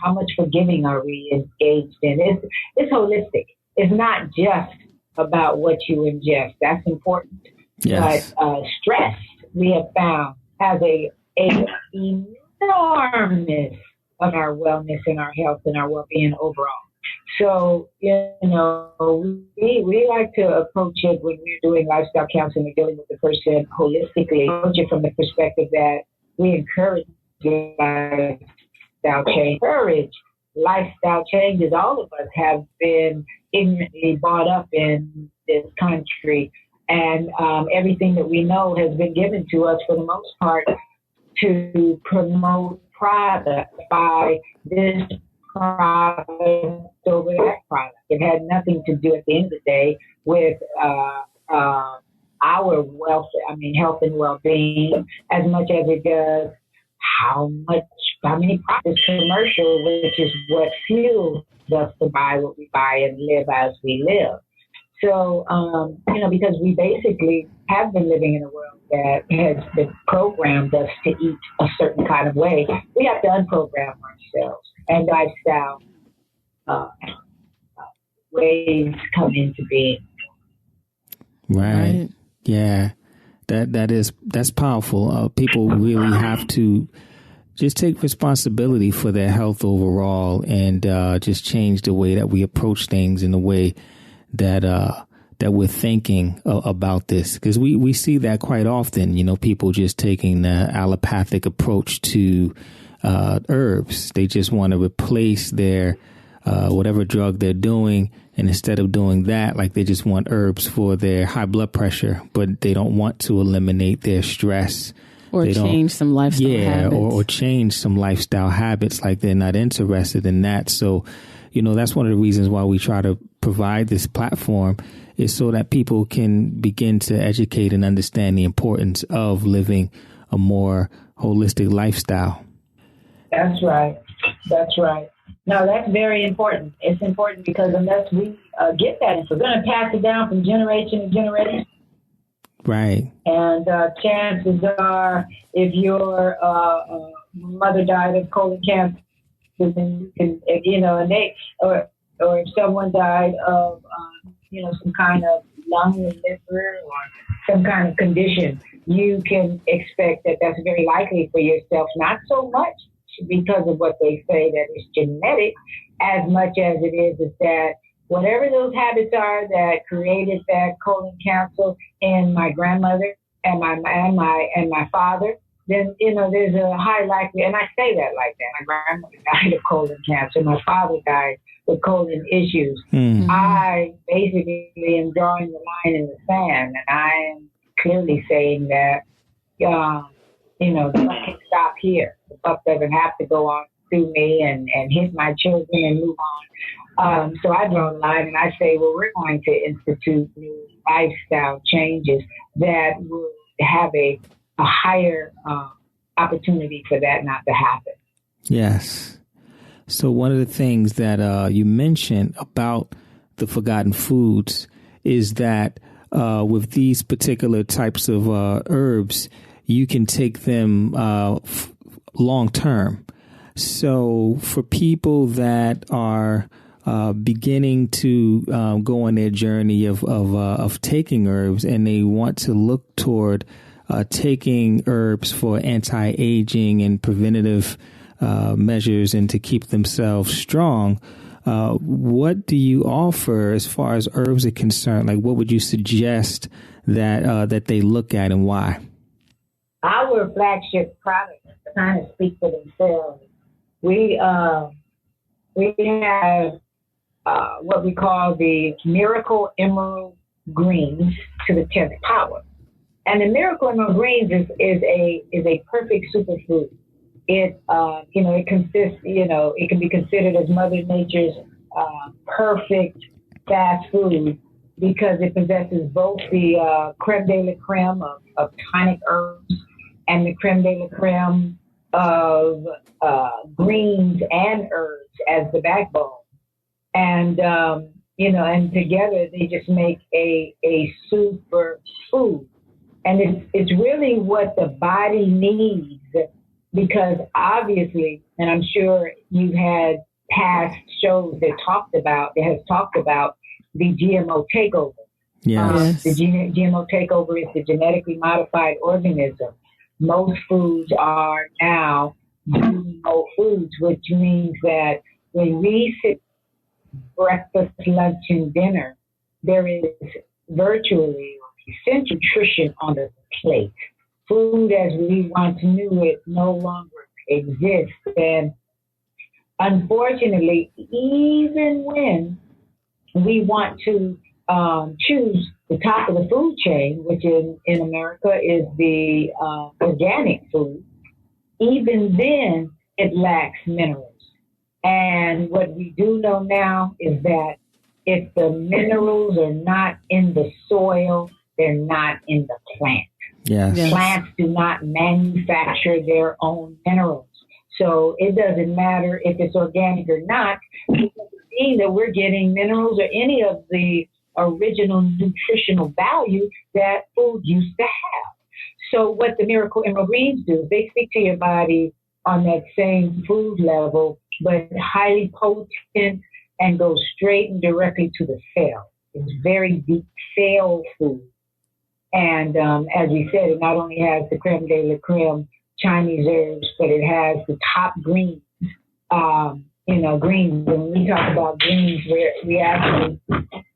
how much forgiving are we engaged in. It's holistic. It's not just about what you ingest. That's important. Yes. But stress, we have found, has a enormous on our wellness and our health and our well-being overall. So, we like to approach it when we're doing lifestyle counseling and dealing with the person holistically, approach it from the perspective that we encourage lifestyle change. Encourage lifestyle changes. All of us have been ignorantly brought up in this country, and everything that we know has been given to us for the most part to promote product by this product over that product. It had nothing to do at the end of the day with our health and well-being as much as it does how many products commercial, which is what fuels us to buy what we buy and live as we live. So, because we basically have been living in a world that has been programmed us to eat a certain kind of way, we have to unprogram ourselves, and lifestyle ways come into being. Right. Yeah. That's powerful. People really have to just take responsibility for their health overall, and just change the way that we approach things in the way that we're thinking about this, because we see that quite often. People just taking the allopathic approach to herbs. They just want to replace their whatever drug they're doing, and instead of doing that, like, they just want herbs for their high blood pressure, but they don't want to eliminate their stress. Or change some lifestyle habits. Or change some lifestyle habits, like they're not interested in that. So, that's one of the reasons why we try to provide this platform, is so that people can begin to educate and understand the importance of living a more holistic lifestyle. That's right. No, that's very important. It's important because unless we get that, if we're going to pass it down from generation to generation, right. And chances are, if your mother died of colon cancer, then you can, and they, or if someone died of, some kind of lung or liver or some kind of condition, you can expect that that's very likely for yourself. Not so much because of what they say that it's genetic, as much as it is that whatever those habits are that created that colon cancer in my grandmother and my father, then there's a high likelihood. And I say that like that. My grandmother died of colon cancer. My father died with colon issues. Mm-hmm. I basically am drawing the line in the sand, and I am clearly saying that the buck can stop here. The buck doesn't have to go on through me and hit my children and move on. So I draw the line and I say, well, we're going to institute new lifestyle changes that will have a higher opportunity for that not to happen. Yes. So one of the things that you mentioned about the forgotten foods is that with these particular types of herbs, you can take them long term. So for people that are beginning to go on their journey of taking herbs, and they want to look toward taking herbs for anti-aging and preventative measures and to keep themselves strong, what do you offer as far as herbs are concerned? Like, what would you suggest that they look at, and why? Our flagship products kind of speak for themselves. We have what we call the Miracle Emerald Greens to the 10th power. And the Miracle Emerald Greens is a perfect superfood. It consists, it can be considered as Mother Nature's perfect fast food because it possesses both the creme de la creme of tonic herbs and the creme de la creme of greens and herbs as the backbone. And, and together they just make a super food. And it's really what the body needs, because obviously, and I'm sure you've had past shows that has talked about the GMO takeover. Yes. The GMO takeover is the genetically modified organism. Most foods are now GMO foods, which means that when we sit breakfast, lunch, and dinner, there is virtually essential nutrition on the plate. Food as we once knew it no longer exists. And unfortunately, even when we want to choose the top of the food chain, which in America is the organic food, even then it lacks minerals. And what we do know now is that if the minerals are not in the soil, they're not in the plant. Yes. Plants do not manufacture their own minerals. So it doesn't matter if it's organic or not. It doesn't mean that we're getting minerals or any of the original nutritional value that food used to have. So what the Miracle Emerald Greens do is they speak to your body on that same food level, but highly potent and go straight and directly to the cell. It's very deep cell food. And as we said, it not only has the creme de la creme Chinese herbs, but it has the top greens. Greens. When we talk about greens, we're actually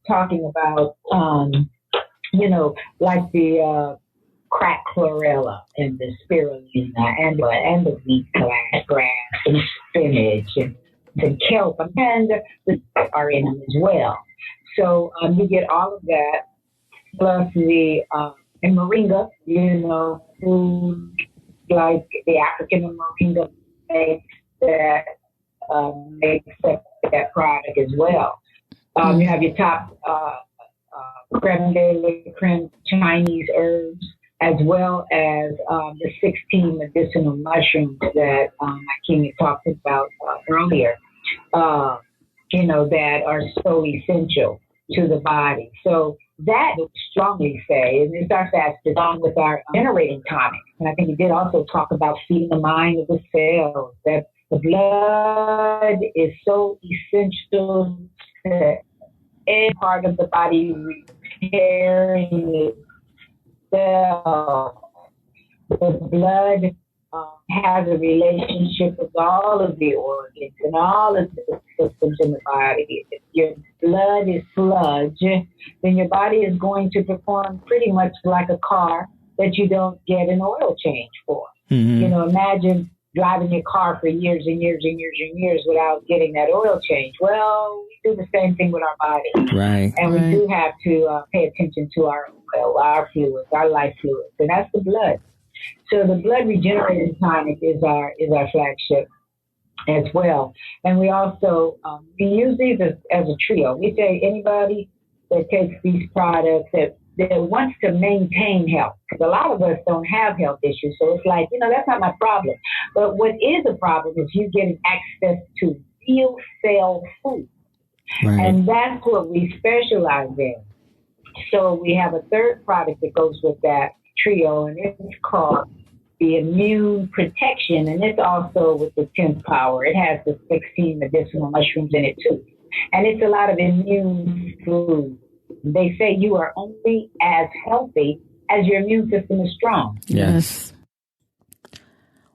talking about, like the crack chlorella and the spirulina and the wheat grass and spinach and the kelp and the are in them as well. So you get all of that plus the and moringa, food like the African moringa makes that product as well. You have your top creme de la creme Chinese herbs, as well as the 16 medicinal mushrooms that Akimi talked about earlier, that are so essential to the body. So that would strongly say, and it's our fast along with our generating tonic. And I think he did also talk about feeding the mind of the cells, that the blood is so essential to every part of the body repairing itself. The blood has a relationship with all of the organs and all of the systems in the body. If your blood is sludge, then your body is going to perform pretty much like a car that you don't get an oil change for. Mm-hmm. Imagine driving your car for years and years and years and years without getting that oil change. Well, we do the same thing with our body. Right. And we do have to pay attention to our oil, our fluids, our life fluids, and that's the blood. So the blood regenerating tonic is our flagship as well. And we also, we use these as a trio. We say anybody that takes these products that wants to maintain health, because a lot of us don't have health issues. So it's like, that's not my problem. But what is a problem is you getting access to real cell food. Right. And that's what we specialize in. So we have a third product that goes with that trio, and it's called the immune protection, and it's also with the 10th power. It has the 16 medicinal mushrooms in it too, and it's a lot of immune food. They say you are only as healthy as your immune system is strong. Yes.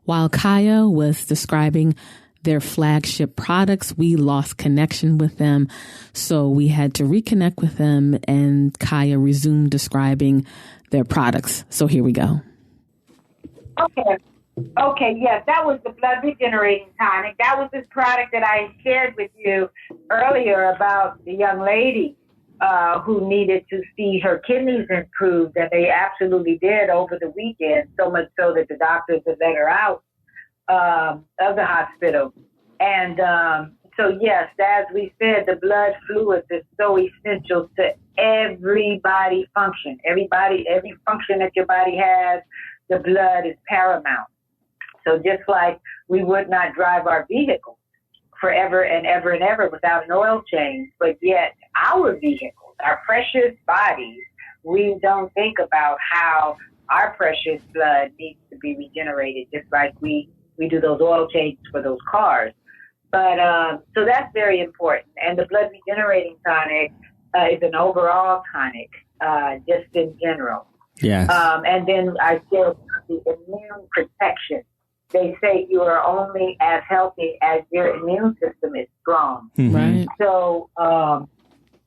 While Kaya was describing their flagship products, we lost connection with them. So we had to reconnect with them, and Kaya resumed describing their products. So here we go. Okay, yes, that was the blood regenerating tonic. That was this product that I shared with you earlier about the young lady who needed to see her kidneys improved, and they absolutely did over the weekend, so much so that the doctors had let her out of the hospital. And So yes, as we said, the blood fluids is so essential to every function. Every function that your body has, the blood is paramount. So just like we would not drive our vehicle forever and ever and ever without an oil change, but yet our vehicles, our precious bodies, we don't think about how our precious blood needs to be regenerated, just like we do those oil changes for those cars. But so that's very important. And the blood regenerating tonic is an overall tonic, just in general. Yes. And then I feel the immune protection. They say you are only as healthy as your immune system is strong. Mm-hmm. Right. So,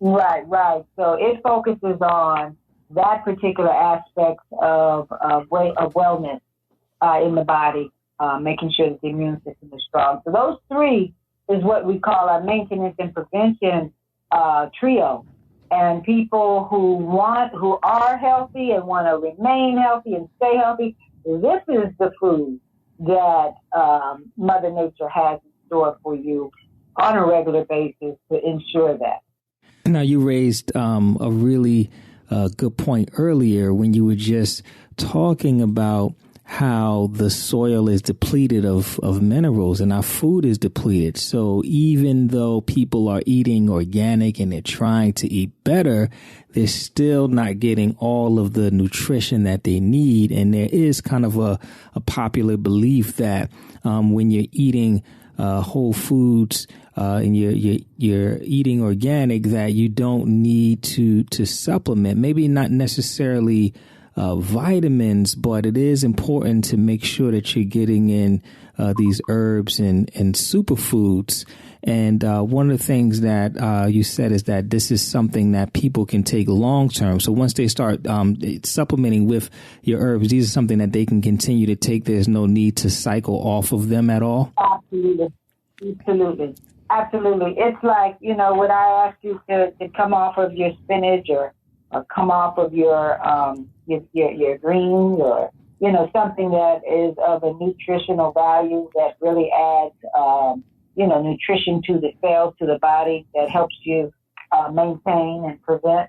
right. So it focuses on that particular aspect of wellness in the body, making sure that the immune system is strong. So those three is what we call our maintenance and prevention trio. And people who are healthy and want to remain healthy and stay healthy, this is the food that Mother Nature has in store for you on a regular basis to ensure that. Now, you raised a really good point earlier when you were just talking about how the soil is depleted of minerals and our food is depleted. So even though people are eating organic and they're trying to eat better, they're still not getting all of the nutrition that they need. And there is kind of a popular belief that when you're eating whole foods and you're eating organic, that you don't need to supplement, maybe not necessarily vitamins, but it is important to make sure that you're getting in these herbs and superfoods. And one of the things that you said is that this is something that people can take long term. So once they start supplementing with your herbs, these are something that they can continue to take. There's no need to cycle off of them at all. Absolutely. It's like, when I ask you to come off of your spinach or come off of your greens, or something that is of a nutritional value that really adds nutrition to the cells, to the body, that helps you maintain and prevent.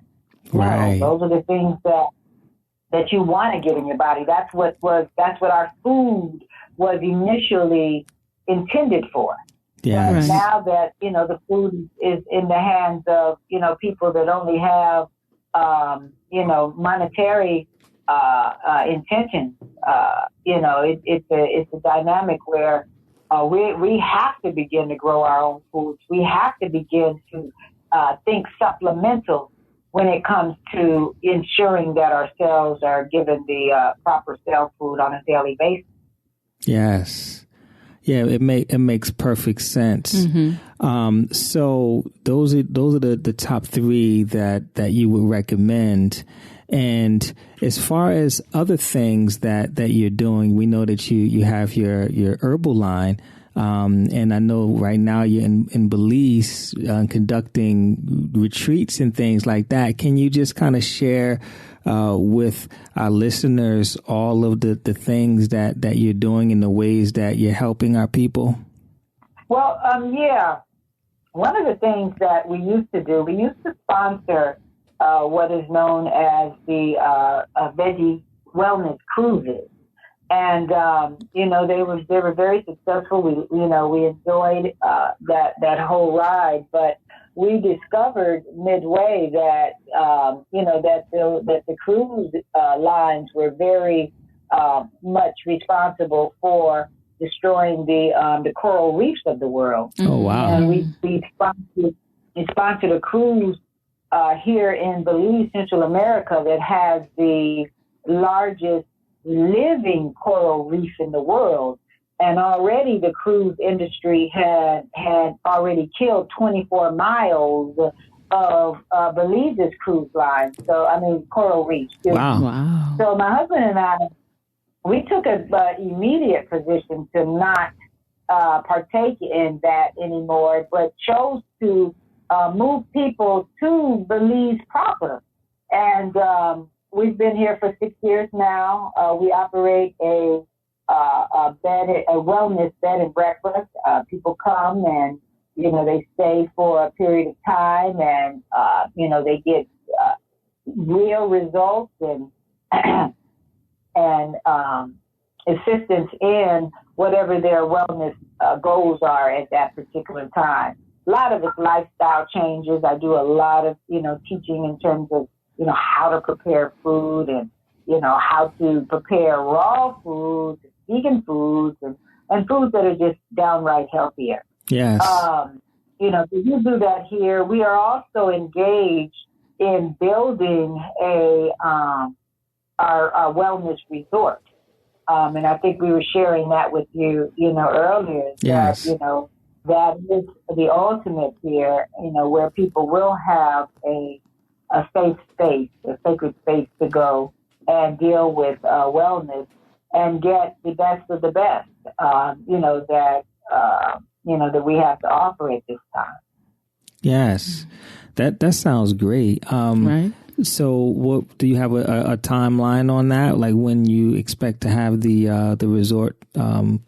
Right. Those are the things that you want to get in your body. That's what our food was initially intended for. Yeah. But now that the food is in the hands of people that only have monetary intentions. It's a dynamic where we have to begin to grow our own foods. We have to begin to think supplemental when it comes to ensuring that our cells are given the proper cell food on a daily basis. Yes. Yeah, it makes perfect sense. Mm-hmm. So those are the top three that you would recommend. And as far as other things that you're doing, we know that you have your herbal line. And I know right now you're in Belize conducting retreats and things like that. Can you just kind of share with our listeners all of the things that you're doing and the ways that you're helping our people? Well, yeah. One of the things that we used to sponsor what is known as the Veggie Wellness Cruises. And, they were very successful. We enjoyed that whole ride, but we discovered midway that, that the cruise lines were very much responsible for destroying the coral reefs of the world. Oh, wow. And we sponsored a cruise here in Belize, Central America, that has the largest living coral reef in the world. And already the cruise industry had already killed 24 miles of Belize's cruise line. So, coral reefs. Wow. So my husband and I, we took an immediate position to not partake in that anymore, but chose to move people to Belize proper. And we've been here for 6 years now. We operate a wellness bed and breakfast. People come and they stay for a period of time, and they get real results and and assistance in whatever their wellness goals are at that particular time. A lot of it's lifestyle changes. I do a lot of teaching in terms of how to prepare food, and how to prepare raw foods, vegan foods, and foods that are just downright healthier. Yes. So you do that here. We are also engaged in building our wellness resort. And I think we were sharing that with you, earlier. Yes. That, that is the ultimate here, where people will have a safe space, a sacred space to go and deal with wellness and get the best of the best, that we have to offer at this time. Yes, that sounds great. Right. So, what do you have a timeline on that? Like when you expect to have the resort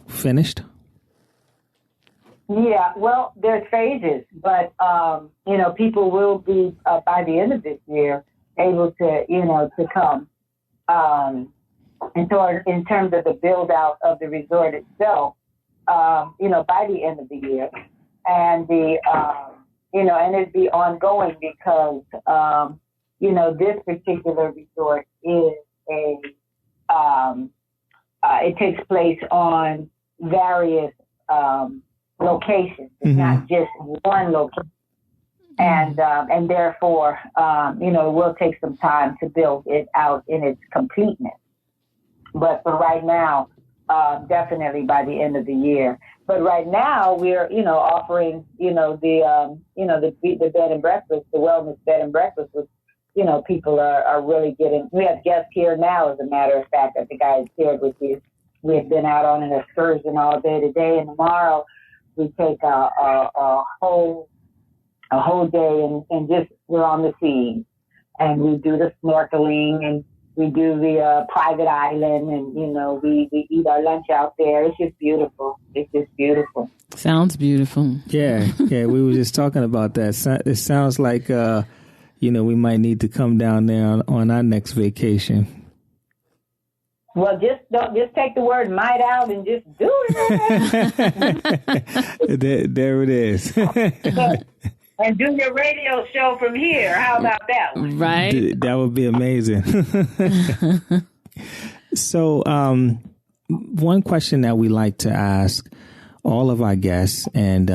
finished? Yeah, well, there's phases, but people will be by the end of this year able to come. And so, in terms of the build out of the resort itself, by the end of the year, and and it'd be ongoing because this particular resort is it takes place on various locations. It's not just one location. And therefore, it will take some time to build it out in its completeness. But for right now, definitely by the end of the year. But right now, we're offering the bed and breakfast, the wellness bed and breakfast, which people are really getting. We have guests here now, as a matter of fact. I think I had shared with you. We have been out on an excursion all day today, and tomorrow we take a whole day and just we're on the sea, and we do the snorkeling, and we do the private island, and we eat our lunch out there. It's just beautiful. It's just beautiful. Sounds beautiful. Yeah. We were just talking about that. It sounds like we might need to come down there on our next vacation. Well, just take the word "might" out and just do it. there it is. And do your radio show from here. How about that one? Right. That would be amazing. So, one question that we like to ask all of our guests, and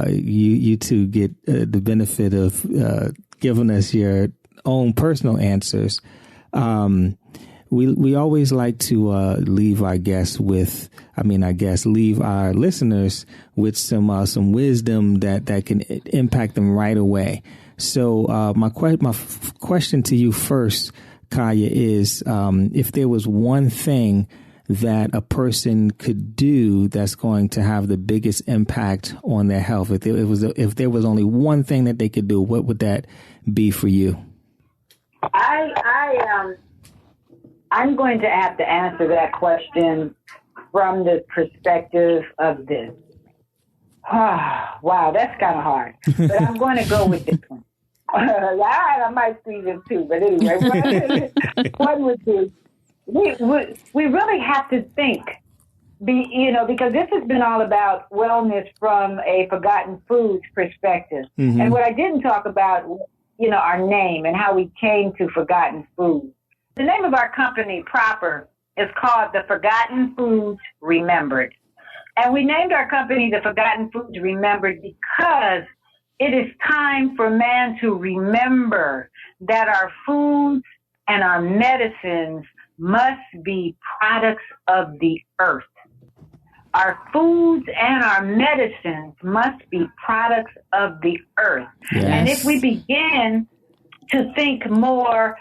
you two get the benefit of giving us your own personal answers. We always like to leave our guests leave our listeners with some wisdom that can impact them right away. So my question to you first, Kaya, is if there was one thing that a person could do that's going to have the biggest impact on their health, if there was only one thing that they could do, what would that be for you? I'm going to have to answer that question from the perspective of this. Wow, that's kind of hard. But I'm going to go with this one. I might squeeze in two, but anyway, one would be, we really have to think, because this has been all about wellness from a forgotten foods perspective. Mm-hmm. And what I didn't talk about, our name and how we came to Forgotten Foods. The name of our company proper is called the Forgotten Foods Remembered. And we named our company the Forgotten Foods Remembered because it is time for man to remember that our foods and our medicines must be products of the earth. Our foods and our medicines must be products of the earth. Yes. And if we begin to think more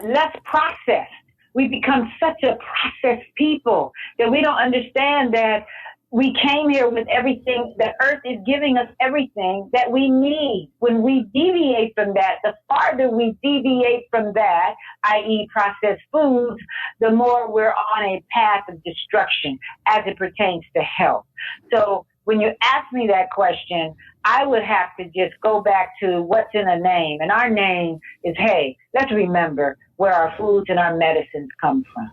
less processed. We become such a processed people that we don't understand that we came here with everything. The earth is giving us everything that we need. When we deviate from that, the farther we deviate from that, i.e. processed foods, the more we're on a path of destruction as it pertains to health. So when you ask me that question, I would have to just go back to what's in a name. And our name is, hey, let's remember where our foods and our medicines come from.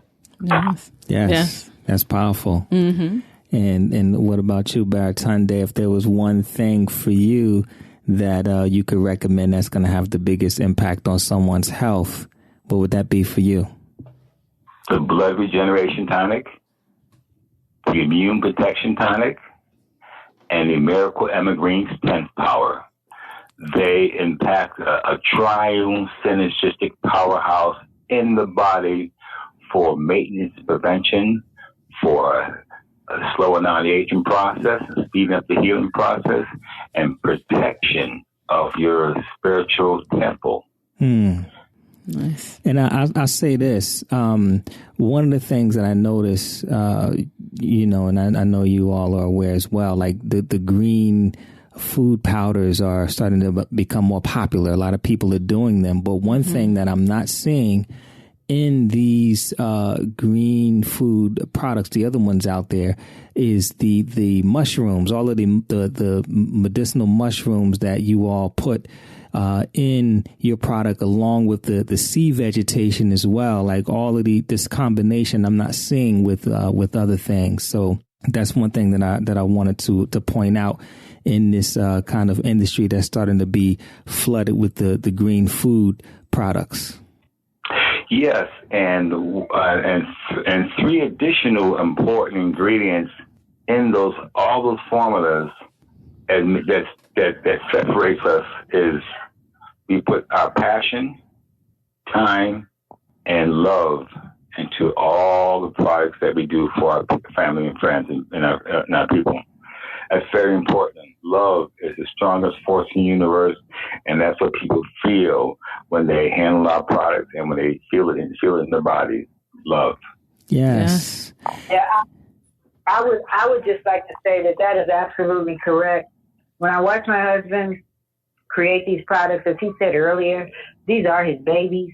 Yes. That's powerful. Mm-hmm. And what about you, Baratunde? If there was one thing for you that you could recommend that's going to have the biggest impact on someone's health, what would that be for you? The blood regeneration tonic, the immune protection tonic, and the Miracle Evergreen Strength Power. They impact a triune synergistic powerhouse in the body for maintenance prevention, for slowing down the aging process, speeding up the healing process, and protection of your spiritual temple. Nice. And I'll say this. One of the things that I notice, and I know you all are aware as well, like the green food powders are starting to become more popular. A lot of people are doing them. But one thing that I'm not seeing in these green food products, the other ones out there, is the mushrooms, all of the medicinal mushrooms that you all put in your product, along with the sea vegetation as well. Like all of this combination, I'm not seeing with other things. So that's one thing that I wanted to point out in this kind of industry that's starting to be flooded with the green food products. Yes, and three additional important ingredients in all those formulas, and that separates us is we put our passion, time, and love into all the products that we do for our family and friends and our people. That's very important. Love is the strongest force in the universe, and that's what people feel when they handle our products and when they feel it in their body. Love. Yes. Yeah, I would just like to say that is absolutely correct. When I watch my husband create these products, as he said earlier, these are his babies.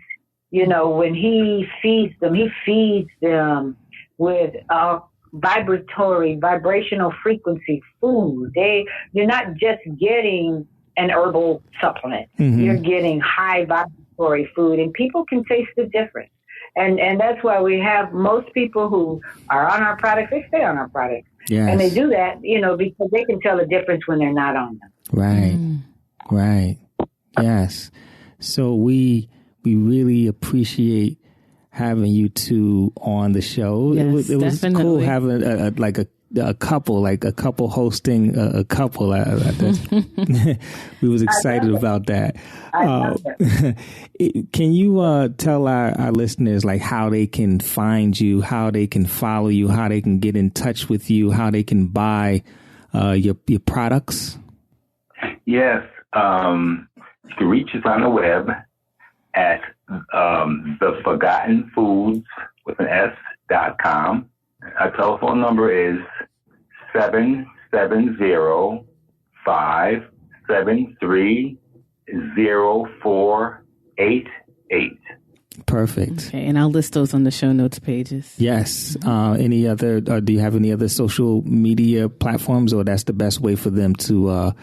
You know, when he feeds them with vibrational frequency food. You're not just getting an herbal supplement. Mm-hmm. You're getting high vibratory food, and people can taste the difference. And that's why we have most people who are on our products, they stay on our products. Yes. And they do that, because they can tell the difference when they're not on them. Right. Right. Yes. So we really appreciate having you two on the show. Yes, it was cool having a couple hosting a couple. We was excited about that. Can you tell our listeners like how they can find you, how they can follow you, how they can get in touch with you, how they can buy your products? Yes, you can reach us on the web at theforgottenfoods with an S.com. Our telephone number is 770-573-0488. Perfect. Okay, and I'll list those on the show notes pages. Yes. Any other? Do you have any other social media platforms, or that's the best way for them to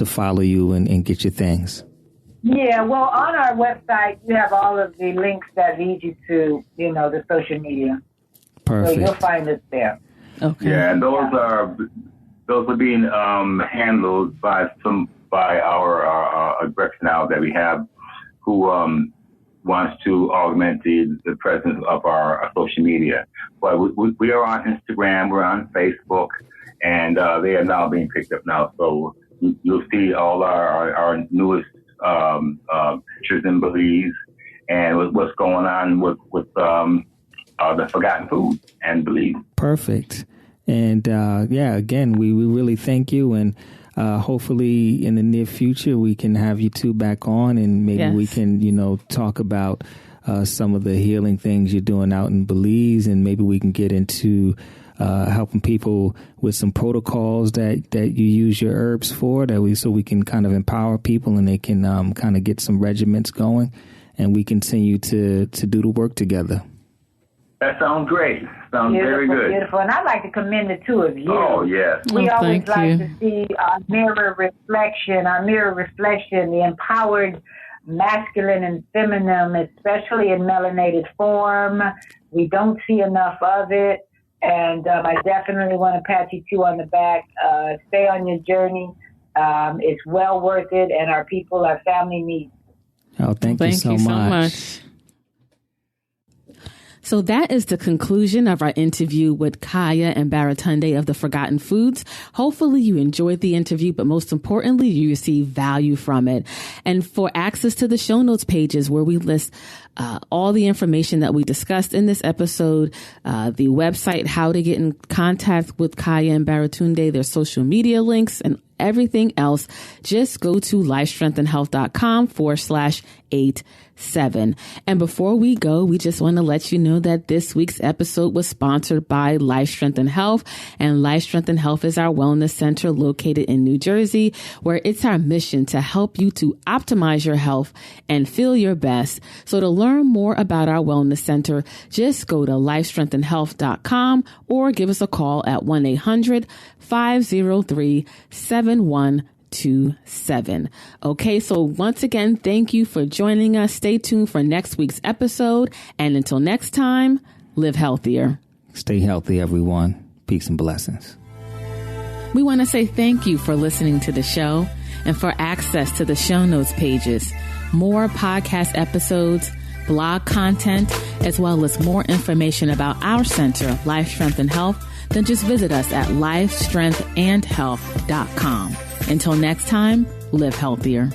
follow you and get your things? Yeah, well, on our website, you have all of the links that lead you to, the social media. Perfect. So you'll find us there. Okay. Yeah, and those are being handled by our director now that we have, who wants to augment the presence of our social media. But we are on Instagram, we're on Facebook, and they are now being picked up now. So you'll see all our newest pictures in Belize and what's going on with the Forgotten Food and Belize. Perfect. And again, we really thank you, and hopefully in the near future we can have you two back on, and maybe we can talk about some of the healing things you're doing out in Belize, and maybe we can get into helping people with some protocols that you use your herbs for, so we can kind of empower people and they can kind of get some regimens going, and we continue to do the work together. That sounds great. Sounds very good. Beautiful. And I'd like to commend the two of you. Oh, yes. We always like you. to see our mirror reflection, the empowered masculine and feminine, especially in melanated form. We don't see enough of it. And I definitely want to pat you two on the back. Stay on your journey. It's well worth it. And our people, our family needs. Oh, thank you so much. So that is the conclusion of our interview with Kaya and Baratunde of the Forgotten Foods. Hopefully you enjoyed the interview, but most importantly, you received value from it. And for access to the show notes pages where we list all the information that we discussed in this episode, the website, how to get in contact with Kaya and Baratunde, their social media links, and everything else, just go to lifestrengthandhealth.com/87. And before we go, we just want to let you know that this week's episode was sponsored by Life Strength and Health. And Life Strength and Health is our wellness center located in New Jersey, where it's our mission to help you to optimize your health and feel your best. So to learn more about our wellness center, just go to lifestrengthandhealth.com or give us a call at 1-800-503-7127. Okay, so once again, thank you for joining us. Stay tuned for next week's episode. And until next time, live healthier. Stay healthy, everyone. Peace and blessings. We want to say thank you for listening to the show and for access to the show notes pages, more podcast episodes, blog content, as well as more information about our center, Life Strength and Health. Then just visit us at lifestrengthandhealth.com. Until next time, live healthier.